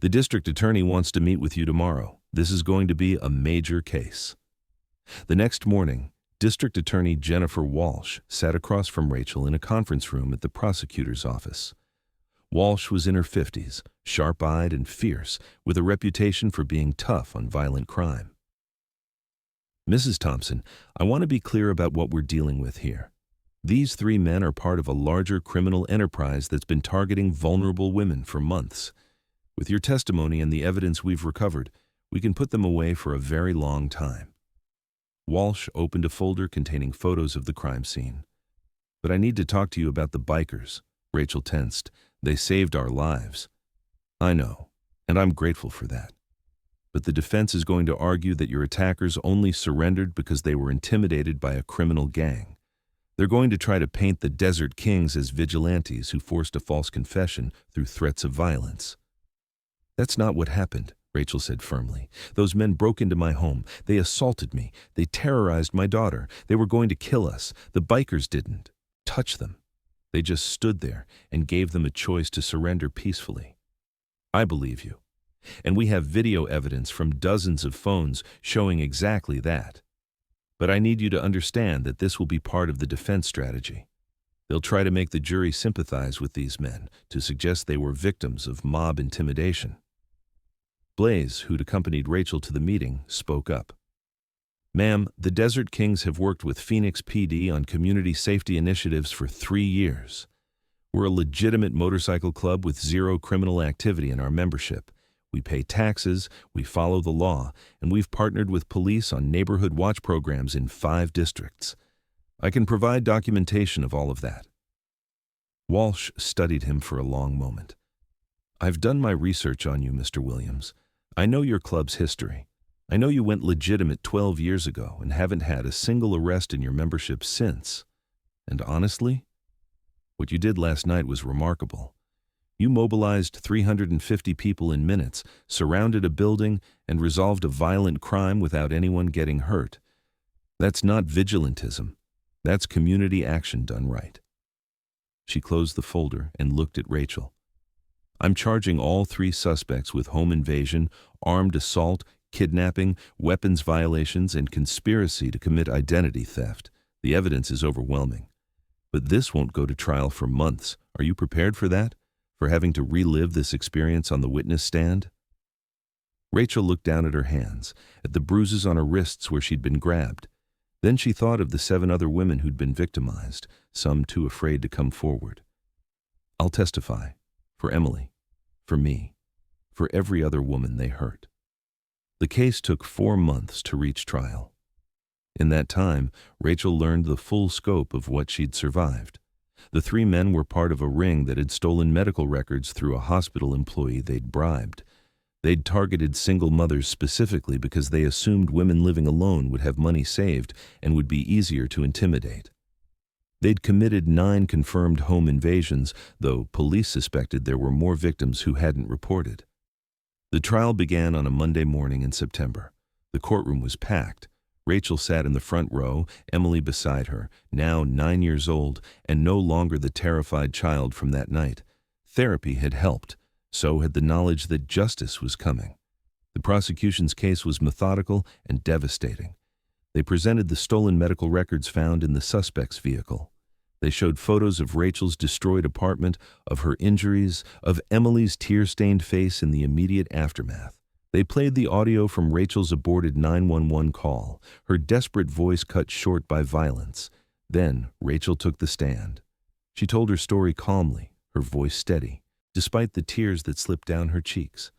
"The district attorney wants to meet with you tomorrow. This is going to be a major case." The next morning, District Attorney Jennifer Walsh sat across from Rachel in a conference room at the prosecutor's office. Walsh was in her 50s, sharp-eyed and fierce, with a reputation for being tough on violent crime. "Mrs. Thompson, I want to be clear about what we're dealing with here. These 3 men are part of a larger criminal enterprise that's been targeting vulnerable women for months. With your testimony and the evidence we've recovered, we can put them away for a very long time." Walsh opened a folder containing photos of the crime scene. "But I need to talk to you about the bikers." Rachel tensed. "They saved our lives." "I know, and I'm grateful for that. But the defense is going to argue that your attackers only surrendered because they were intimidated by a criminal gang. They're going to try to paint the Desert Kings as vigilantes who forced a false confession through threats of violence." "That's not what happened," Rachel said firmly. "Those men broke into my home. They assaulted me. They terrorized my daughter. They were going to kill us. The bikers didn't touch them. They just stood there and gave them a choice to surrender peacefully. I believe you. And we have video evidence from dozens of phones showing exactly that. But I need you to understand that this will be part of the defense strategy. They'll try to make the jury sympathize with these men, to suggest they were victims of mob intimidation." Blaze, who'd accompanied Rachel to the meeting, spoke up. "Ma'am, the Desert Kings have worked with Phoenix PD on community safety initiatives for 3 years. We're a legitimate motorcycle club with 0 criminal activity in our membership. We pay taxes, we follow the law, and we've partnered with police on neighborhood watch programs in 5 districts. I can provide documentation of all of that." Walsh studied him for a long moment. "I've done my research on you, Mr. Williams. I know your club's history. I know you went legitimate 12 years ago and haven't had a single arrest in your membership since. And honestly, what you did last night was remarkable. You mobilized 350 people in minutes, surrounded a building, and resolved a violent crime without anyone getting hurt. That's not vigilantism. That's community action done right. She closed the folder and looked at Rachel. I'm charging all 3 suspects with home invasion, armed assault, kidnapping, weapons violations, and conspiracy to commit identity theft. The evidence is overwhelming. But this won't go to trial for months. Are you prepared for that? For having to relive this experience on the witness stand? Rachel looked down at her hands, at the bruises on her wrists where she'd been grabbed. Then she thought of the 7 other women who'd been victimized, some too afraid to come forward. I'll testify. For Emily. For me. For every other woman they hurt. The case took 4 months to reach trial. In that time, Rachel learned the full scope of what she'd survived. The 3 men were part of a ring that had stolen medical records through a hospital employee they'd bribed. They'd targeted single mothers specifically because they assumed women living alone would have money saved and would be easier to intimidate. They'd committed 9 confirmed home invasions, though police suspected there were more victims who hadn't reported. The trial began on a Monday morning in September. The courtroom was packed. Rachel sat in the front row, Emily beside her, now 9 years old and no longer the terrified child from that night. Therapy had helped. So had the knowledge that justice was coming. The prosecution's case was methodical and devastating. They presented the stolen medical records found in the suspect's vehicle. They showed photos of Rachel's destroyed apartment, of her injuries, of Emily's tear-stained face in the immediate aftermath. They played the audio from Rachel's aborted 911 call, her desperate voice cut short by violence. Then Rachel took the stand. She told her story calmly, her voice steady, despite the tears that slipped down her cheeks.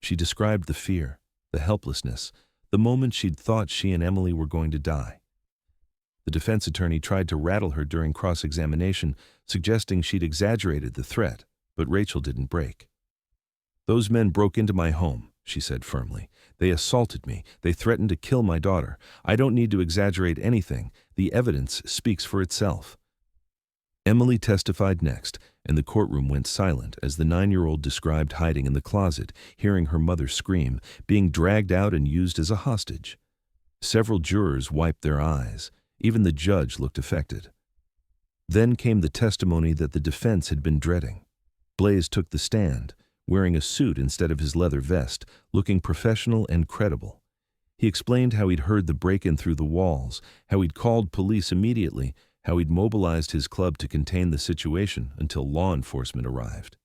She described the fear, the helplessness, the moment she'd thought she and Emily were going to die. The defense attorney tried to rattle her during cross-examination, suggesting she'd exaggerated the threat, but Rachel didn't break. "Those men broke into my home," she said firmly. "They assaulted me. They threatened to kill my daughter. I don't need to exaggerate anything. The evidence speaks for itself." Emily testified next, and the courtroom went silent as the 9-year-old described hiding in the closet, hearing her mother scream, being dragged out and used as a hostage. Several jurors wiped their eyes. Even the judge looked affected. Then came the testimony that the defense had been dreading. Blaze took the stand, wearing a suit instead of his leather vest, looking professional and credible. He explained how he'd heard the break-in through the walls, how he'd called police immediately, how he'd mobilized his club to contain the situation until law enforcement arrived.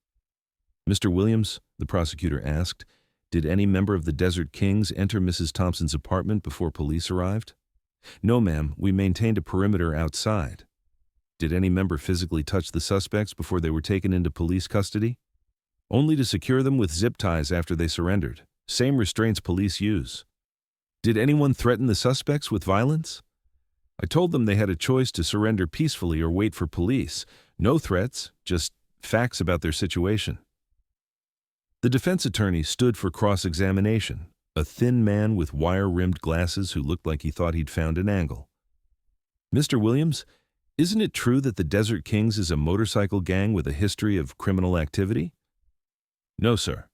"Mr. Williams," the prosecutor asked, "did any member of the Desert Kings enter Mrs. Thompson's apartment before police arrived?" "No, ma'am. We maintained a perimeter outside." "Did any member physically touch the suspects before they were taken into police custody?" "Only to secure them with zip ties after they surrendered. Same restraints police use." "Did anyone threaten the suspects with violence?" "I told them they had a choice to surrender peacefully or wait for police. No threats, just facts about their situation." The defense attorney stood for cross-examination, a thin man with wire-rimmed glasses who looked like he thought he'd found an angle. "Mr. Williams, isn't it true that the Desert Kings is a motorcycle gang with a history of criminal activity?" "No, sir.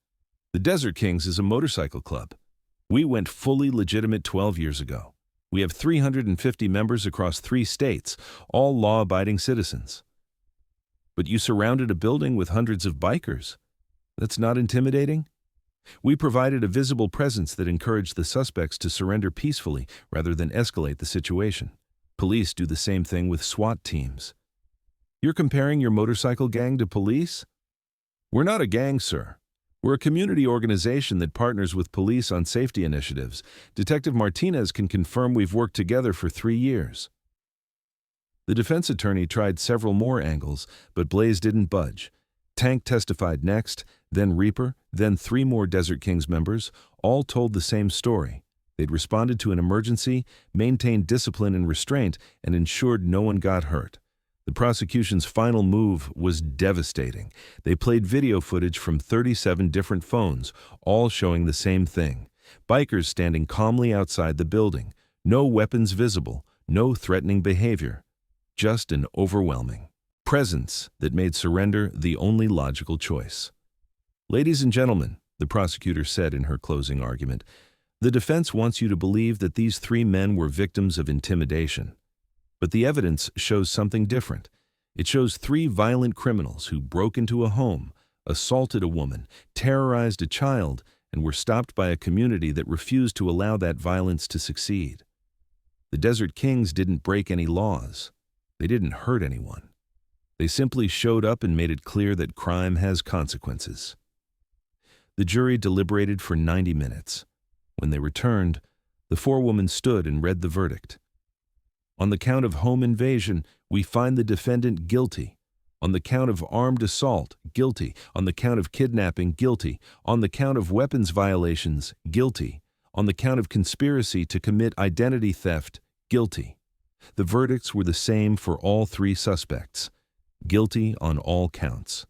The Desert Kings is a motorcycle club. We went fully legitimate 12 years ago. We have 350 members across 3 states, all law-abiding citizens." "But you surrounded a building with hundreds of bikers. That's not intimidating?" "We provided a visible presence that encouraged the suspects to surrender peacefully rather than escalate the situation. Police do the same thing with SWAT teams." "You're comparing your motorcycle gang to police?" "We're not a gang, sir. We're a community organization that partners with police on safety initiatives. Detective Martinez can confirm we've worked together for 3 years." The defense attorney tried several more angles, but Blaze didn't budge. Tank testified next, then Reaper, then 3 more Desert Kings members, all told the same story. They'd responded to an emergency, maintained discipline and restraint, and ensured no one got hurt. The prosecution's final move was devastating. They played video footage from 37 different phones, all showing the same thing. Bikers standing calmly outside the building. No weapons visible, no threatening behavior. Just an overwhelming Presence that made surrender the only logical choice. Ladies and gentlemen, the prosecutor said in her closing argument, the defense wants you to believe that these three men were victims of intimidation. But the evidence shows something different. It shows three violent criminals who broke into a home, assaulted a woman, terrorized a child, and were stopped by a community that refused to allow that violence to succeed. The Desert Kings didn't break any laws. They didn't hurt anyone. They simply showed up and made it clear that crime has consequences. The jury deliberated for 90 minutes. When they returned, the forewoman stood and read the verdict. On the count of home invasion, we find the defendant guilty. On the count of armed assault, guilty. On the count of kidnapping, guilty. On the count of weapons violations, guilty. On the count of conspiracy to commit identity theft, guilty. The verdicts were the same for all three suspects. Guilty on all counts.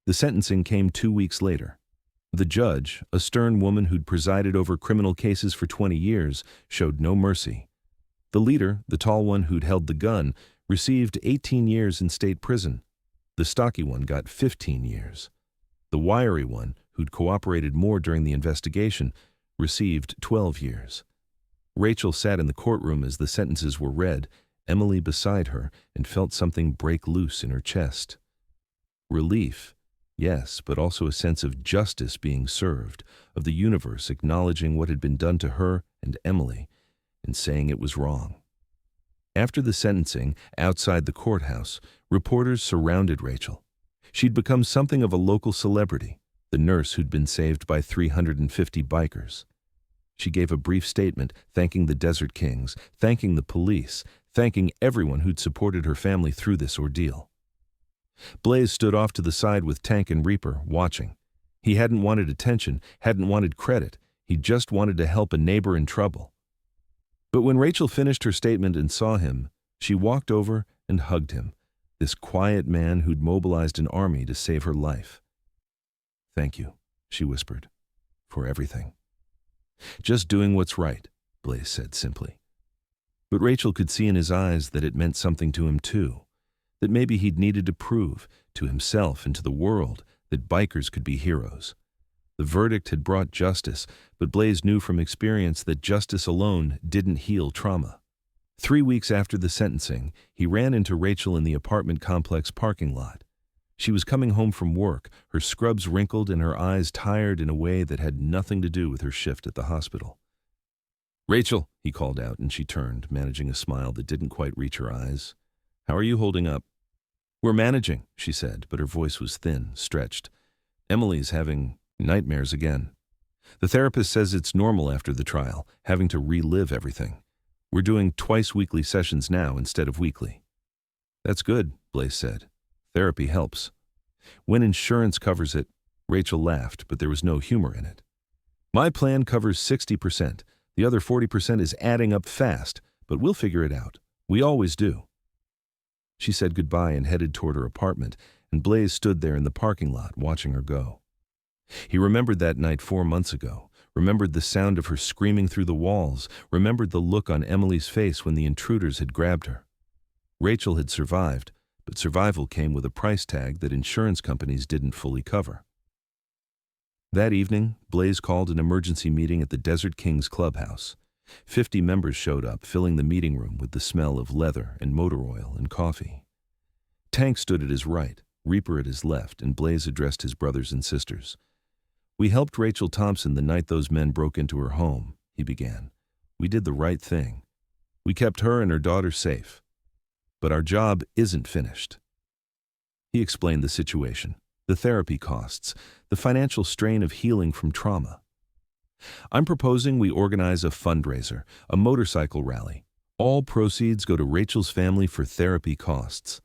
The sentencing came 2 weeks later. The judge, a stern woman who'd presided over criminal cases for 20 years, showed no mercy. The leader, the tall one who'd held the gun, received 18 years in state prison. The stocky one got 15 years. The wiry one, who'd cooperated more during the investigation, received 12 years. Rachel sat in the courtroom as the sentences were read, Emily beside her, and felt something break loose in her chest. Relief, yes, but also a sense of justice being served, of the universe acknowledging what had been done to her and Emily, and saying it was wrong. After the sentencing, outside the courthouse, reporters surrounded Rachel. She'd become something of a local celebrity, the nurse who'd been saved by 350 bikers. She gave a brief statement thanking the Desert Kings, thanking the police, thanking everyone who'd supported her family through this ordeal. Blaze stood off to the side with Tank and Reaper, watching. He hadn't wanted attention, hadn't wanted credit. He just wanted to help a neighbor in trouble. But when Rachel finished her statement and saw him, she walked over and hugged him, this quiet man who'd mobilized an army to save her life. "Thank you," she whispered, "for everything." "Just doing what's right," Blaze said simply. But Rachel could see in his eyes that it meant something to him too, that maybe he'd needed to prove, to himself and to the world, that bikers could be heroes. The verdict had brought justice, but Blaze knew from experience that justice alone didn't heal trauma. 3 weeks after the sentencing, he ran into Rachel in the apartment complex parking lot. She was coming home from work, her scrubs wrinkled and her eyes tired in a way that had nothing to do with her shift at the hospital. "Rachel," he called out, and she turned, managing a smile that didn't quite reach her eyes. "How are you holding up?" "We're managing," she said, but her voice was thin, stretched. "Emily's having nightmares again. The therapist says it's normal after the trial, having to relive everything. We're doing twice-weekly sessions now instead of weekly." "That's good," Blaze said. "Therapy helps." "When insurance covers it," Rachel laughed, but there was no humor in it. "My plan covers 60%. The other 40% is adding up fast, but we'll figure it out. We always do." She said goodbye and headed toward her apartment, and Blaze stood there in the parking lot watching her go. He remembered that night 4 months ago, remembered the sound of her screaming through the walls, remembered the look on Emily's face when the intruders had grabbed her. Rachel had survived, but survival came with a price tag that insurance companies didn't fully cover. That evening, Blaze called an emergency meeting at the Desert Kings clubhouse. 50 members showed up, filling the meeting room with the smell of leather and motor oil and coffee. Tank stood at his right, Reaper at his left, and Blaze addressed his brothers and sisters. "We helped Rachel Thompson the night those men broke into her home," he began. "We did the right thing. We kept her and her daughter safe. But our job isn't finished." He explained the situation, the therapy costs, the financial strain of healing from trauma. "I'm proposing we organize a fundraiser, a motorcycle rally. All proceeds go to Rachel's family for therapy costs."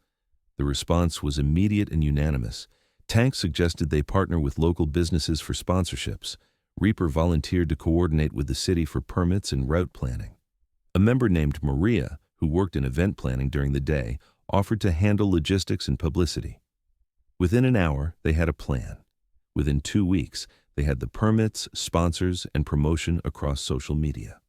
The response was immediate and unanimous. Tank suggested they partner with local businesses for sponsorships. Reaper volunteered to coordinate with the city for permits and route planning. A member named Maria, who worked in event planning during the day, offered to handle logistics and publicity. Within an hour, they had a plan. Within 2 weeks, they had the permits, sponsors, and promotion across social media.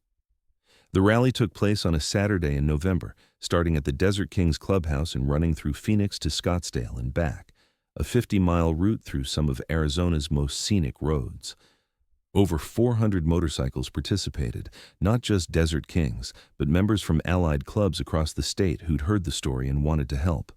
The rally took place on a Saturday in November, starting at the Desert Kings Clubhouse and running through Phoenix to Scottsdale and back, a 50-mile route through some of Arizona's most scenic roads. Over 400 motorcycles participated, not just Desert Kings, but members from allied clubs across the state who'd heard the story and wanted to help.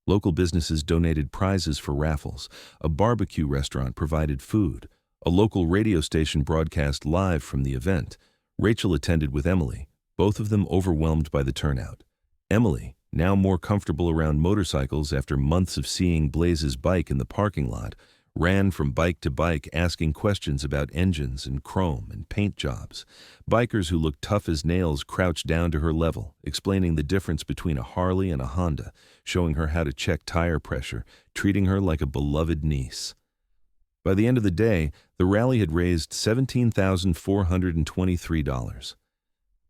Local businesses donated prizes for raffles, a barbecue restaurant provided food, a local radio station broadcast live from the event. Rachel attended with Emily, both of them overwhelmed by the turnout. Emily, now more comfortable around motorcycles after months of seeing Blaze's bike in the parking lot, ran from bike to bike asking questions about engines and chrome and paint jobs. Bikers who looked tough as nails crouched down to her level, explaining the difference between a Harley and a Honda, showing her how to check tire pressure, treating her like a beloved niece. By the end of the day, the rally had raised $17,423.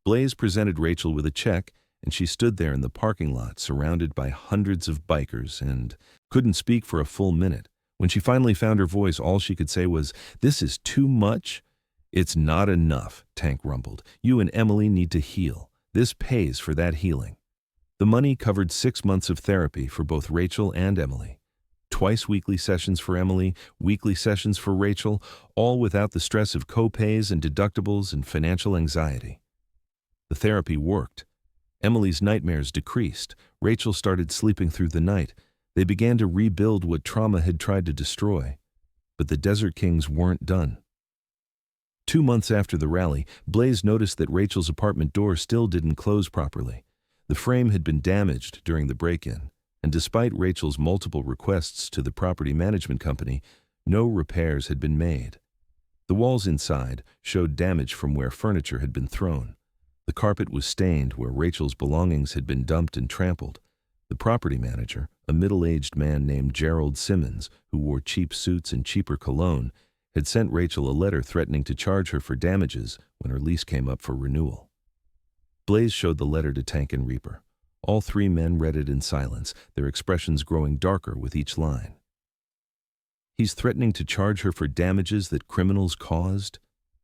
Blaze presented Rachel with a check, and she stood there in the parking lot surrounded by hundreds of bikers and couldn't speak for a full minute. When she finally found her voice, all she could say was, "This is too much." "It's not enough," Tank rumbled. "You and Emily need to heal. This pays for that healing." The money covered 6 months of therapy for both Rachel and Emily. Twice weekly sessions for Emily, weekly sessions for Rachel, all without the stress of co-pays and deductibles and financial anxiety. The therapy worked. Emily's nightmares decreased. Rachel started sleeping through the night. They began to rebuild what trauma had tried to destroy. But the Desert Kings weren't done. 2 months after the rally, Blaze noticed that Rachel's apartment door still didn't close properly. The frame had been damaged during the break-in, and despite Rachel's multiple requests to the property management company, no repairs had been made. The walls inside showed damage from where furniture had been thrown. The carpet was stained where Rachel's belongings had been dumped and trampled. The property manager, a middle-aged man named Gerald Simmons, who wore cheap suits and cheaper cologne, had sent Rachel a letter threatening to charge her for damages when her lease came up for renewal. Blaze showed the letter to Tank and Reaper. All 3 men read it in silence, their expressions growing darker with each line. "He's threatening to charge her for damages that criminals caused?"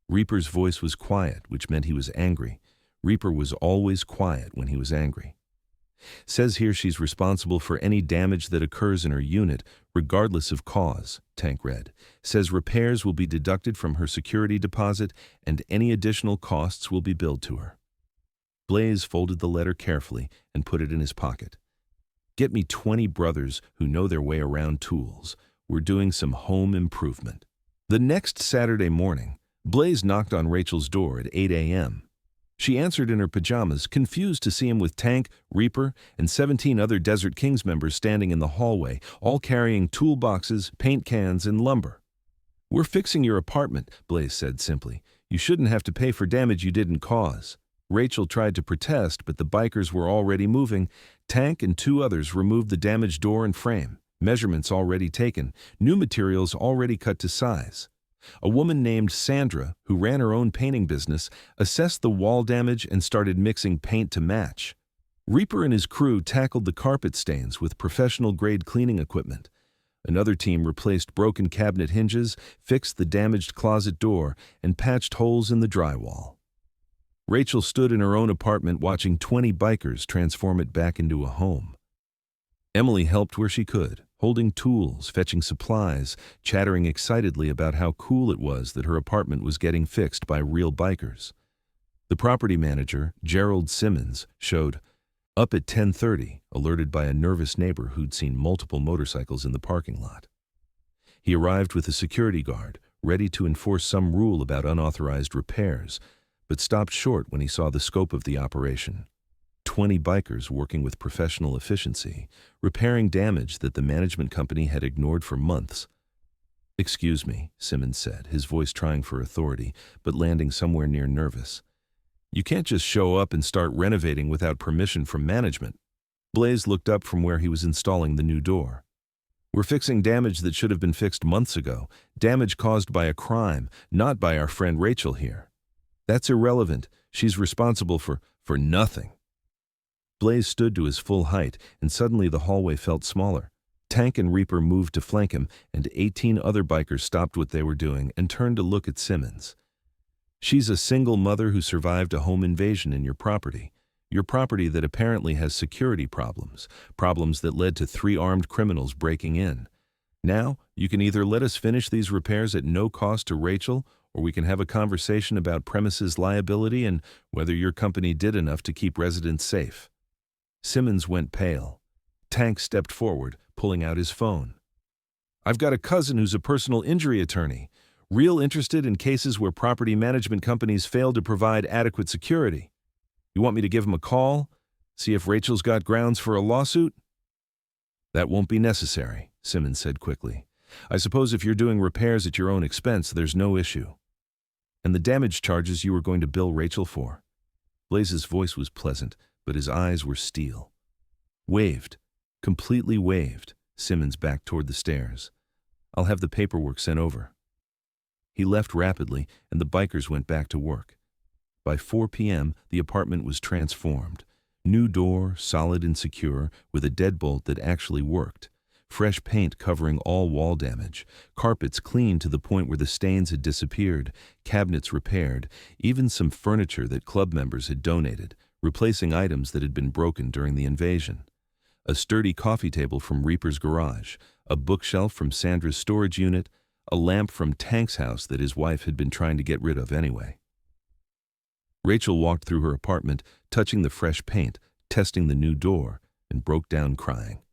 Reaper's voice was quiet, which meant he was angry. Reaper was always quiet when he was angry. "Says here she's responsible for any damage that occurs in her unit, regardless of cause," Tank read. "Says repairs will be deducted from her security deposit and any additional costs will be billed to her." Blaze folded the letter carefully and put it in his pocket. "Get me 20 brothers who know their way around tools. We're doing some home improvement." The next Saturday morning, Blaze knocked on Rachel's door at 8 a.m. She answered in her pajamas, confused to see him with Tank, Reaper, and 17 other Desert Kings members standing in the hallway, all carrying toolboxes, paint cans, and lumber. "We're fixing your apartment," Blaze said simply. "You shouldn't have to pay for damage you didn't cause." Rachel tried to protest, but the bikers were already moving. Tank and 2 others removed the damaged door and frame, measurements already taken, new materials already cut to size. A woman named Sandra, who ran her own painting business, assessed the wall damage and started mixing paint to match. Reaper and his crew tackled the carpet stains with professional-grade cleaning equipment. Another team replaced broken cabinet hinges, fixed the damaged closet door, and patched holes in the drywall. Rachel stood in her own apartment watching 20 bikers transform it back into a home. Emily helped where she could, holding tools, fetching supplies, chattering excitedly about how cool it was that her apartment was getting fixed by real bikers. The property manager, Gerald Simmons, showed up at 10:30, alerted by a nervous neighbor who'd seen multiple motorcycles in the parking lot. He arrived with a security guard, ready to enforce some rule about unauthorized repairs, but stopped short when he saw the scope of the operation. 20 bikers working with professional efficiency, repairing damage that the management company had ignored for months. "Excuse me," Simmons said, his voice trying for authority, but landing somewhere near nervous. "You can't just show up and start renovating without permission from management." Blaze looked up from where he was installing the new door. "We're fixing damage that should have been fixed months ago, damage caused by a crime, not by our friend Rachel here. That's irrelevant. She's responsible for nothing." Blaze stood to his full height, and suddenly the hallway felt smaller. Tank and Reaper moved to flank him, and 18 other bikers stopped what they were doing and turned to look at Simmons. She's a single mother who survived a home invasion in your property that apparently has security problems, problems that led to 3 armed criminals breaking in. Now, you can either let us finish these repairs at no cost to Rachel, or we can have a conversation about premises liability and whether your company did enough to keep residents safe. Simmons went pale. Tank stepped forward, pulling out his phone. I've got a cousin who's a personal injury attorney, real interested in cases where property management companies fail to provide adequate security. You want me to give him a call? See if Rachel's got grounds for a lawsuit? That won't be necessary, Simmons said quickly. I suppose if you're doing repairs at your own expense, there's no issue. And the damage charges you were going to bill Rachel for? Blaze's voice was pleasant, but his eyes were steel. Waved, completely waved, Simmons backed toward the stairs. I'll have the paperwork sent over. He left rapidly, and the bikers went back to work. By 4 p.m., the apartment was transformed. New door, solid and secure, with a deadbolt that actually worked. Fresh paint covering all wall damage. Carpets cleaned to the point where the stains had disappeared. Cabinets repaired. Even some furniture that club members had donated, replacing items that had been broken during the invasion. A sturdy coffee table from Reaper's garage. A bookshelf from Sandra's storage unit. A lamp from Tank's house that his wife had been trying to get rid of anyway. Rachel walked through her apartment, touching the fresh paint, testing the new door, and broke down crying.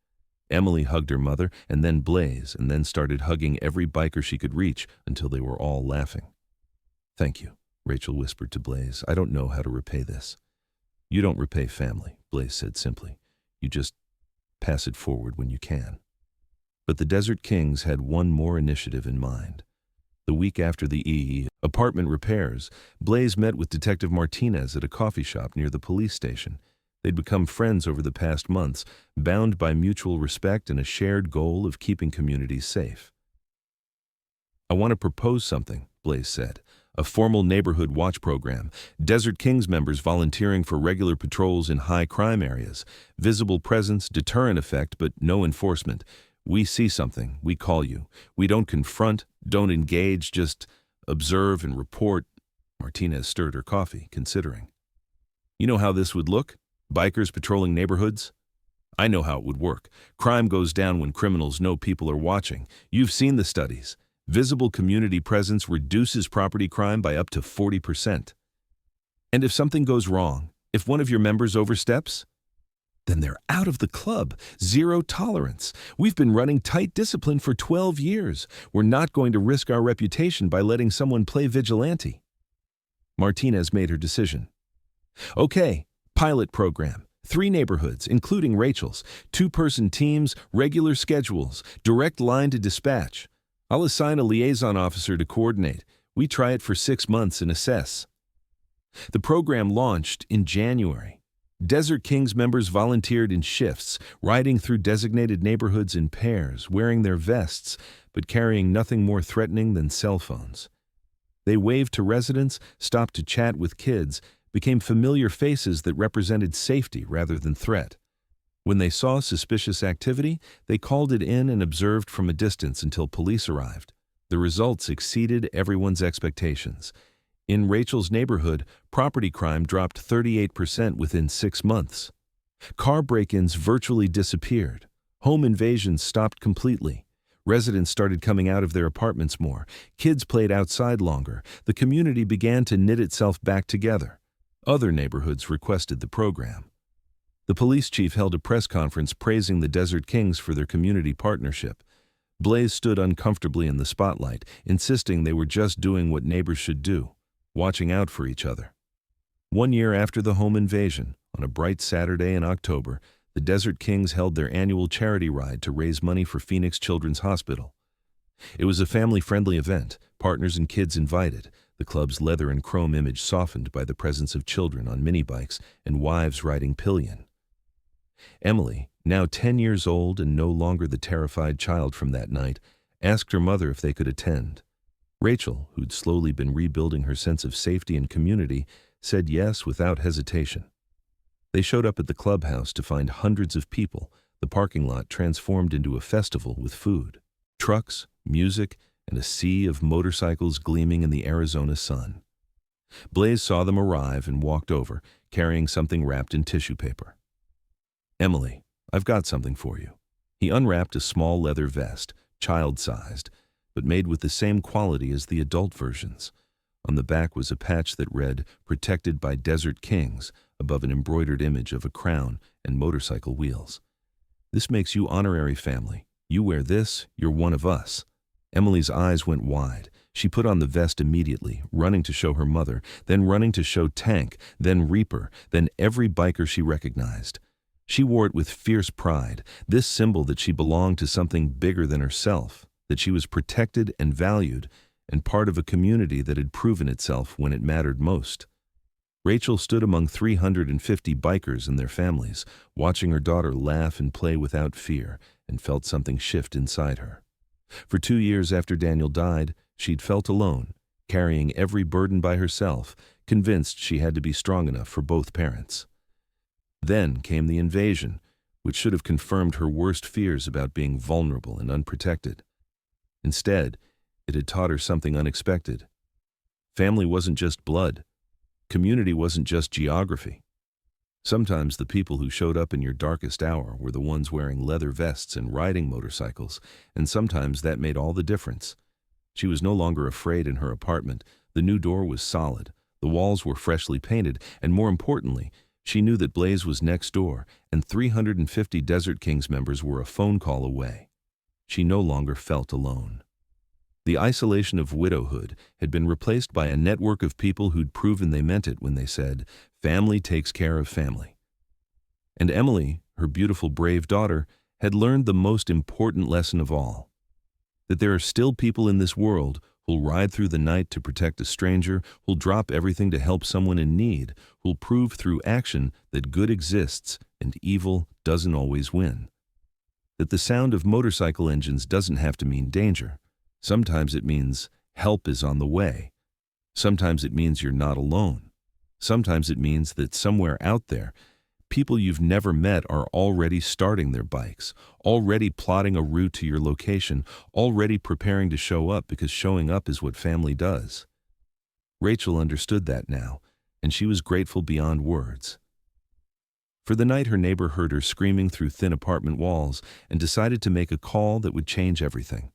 Emily hugged her mother, and then Blaze, and then started hugging every biker she could reach until they were all laughing. Thank you, Rachel whispered to Blaze. I don't know how to repay this. You don't repay family, Blaze said simply. You just pass it forward when you can. But the Desert Kings had one more initiative in mind. The week after the apartment repairs, Blaze met with Detective Martinez at a coffee shop near the police station. They'd become friends over the past months, bound by mutual respect and a shared goal of keeping communities safe. I want to propose something, Blaze said. A formal neighborhood watch program, Desert Kings members volunteering for regular patrols in high-crime areas, visible presence, deterrent effect, but no enforcement. We see something, we call you. We don't confront, don't engage, just observe and report. Martinez stirred her coffee, considering. You know how this would look? Bikers patrolling neighborhoods? I know how it would work. Crime goes down when criminals know people are watching. You've seen the studies. Visible community presence reduces property crime by up to 40%. And if something goes wrong, if one of your members oversteps, then they're out of the club. Zero tolerance. We've been running tight discipline for 12 years. We're not going to risk our reputation by letting someone play vigilante. Martinez made her decision. Okay, pilot program. 3 neighborhoods, including Rachel's. 2-person teams, regular schedules, direct line to dispatch. I'll assign a liaison officer to coordinate. We try it for 6 months and assess. The program launched in January. Desert Kings members volunteered in shifts, riding through designated neighborhoods in pairs, wearing their vests, but carrying nothing more threatening than cell phones. They waved to residents, stopped to chat with kids, became familiar faces that represented safety rather than threat. When they saw suspicious activity, they called it in and observed from a distance until police arrived. The results exceeded everyone's expectations. In Rachel's neighborhood, property crime dropped 38% within 6 months. Car break-ins virtually disappeared. Home invasions stopped completely. Residents started coming out of their apartments more. Kids played outside longer. The community began to knit itself back together. Other neighborhoods requested the program. The police chief held a press conference praising the Desert Kings for their community partnership. Blaze stood uncomfortably in the spotlight, insisting they were just doing what neighbors should do, watching out for each other. 1 year after the home invasion, on a bright Saturday in October, the Desert Kings held their annual charity ride to raise money for Phoenix Children's Hospital. It was a family-friendly event, partners and kids invited, the club's leather and chrome image softened by the presence of children on mini-bikes and wives riding pillion. Emily, now 10 years old and no longer the terrified child from that night, asked her mother if they could attend. Rachel, who'd slowly been rebuilding her sense of safety and community, said yes without hesitation. They showed up at the clubhouse to find hundreds of people, the parking lot transformed into a festival with food, trucks, music, and a sea of motorcycles gleaming in the Arizona sun. Blaze saw them arrive and walked over, carrying something wrapped in tissue paper. "Emily, I've got something for you." He unwrapped a small leather vest, child-sized, but made with the same quality as the adult versions. On the back was a patch that read, "Protected by Desert Kings," above an embroidered image of a crown and motorcycle wheels. "This makes you honorary family. You wear this, you're one of us." Emily's eyes went wide. She put on the vest immediately, running to show her mother, then running to show Tank, then Reaper, then every biker she recognized. She wore it with fierce pride, this symbol that she belonged to something bigger than herself, that she was protected and valued, and part of a community that had proven itself when it mattered most. Rachel stood among 350 bikers and their families, watching her daughter laugh and play without fear, and felt something shift inside her. For 2 years after Daniel died, she'd felt alone, carrying every burden by herself, convinced she had to be strong enough for both parents. Then came the invasion, which should have confirmed her worst fears about being vulnerable and unprotected. Instead, it had taught her something unexpected. Family wasn't just blood. Community wasn't just geography. Sometimes the people who showed up in your darkest hour were the ones wearing leather vests and riding motorcycles, and sometimes that made all the difference. She was no longer afraid in her apartment. The new door was solid, the walls were freshly painted, and more importantly, she knew that Blaze was next door, and 350 Desert Kings members were a phone call away. She no longer felt alone. The isolation of widowhood had been replaced by a network of people who'd proven they meant it when they said, "Family takes care of family." And Emily, her beautiful, brave daughter, had learned the most important lesson of all, that there are still people in this world who'll ride through the night to protect a stranger, who'll drop everything to help someone in need, who'll prove through action that good exists and evil doesn't always win. That the sound of motorcycle engines doesn't have to mean danger. Sometimes it means help is on the way. Sometimes it means you're not alone. Sometimes it means that somewhere out there, people you've never met are already starting their bikes, already plotting a route to your location, already preparing to show up because showing up is what family does. Rachel understood that now, and she was grateful beyond words. For the night, her neighbor heard her screaming through thin apartment walls and decided to make a call that would change everything.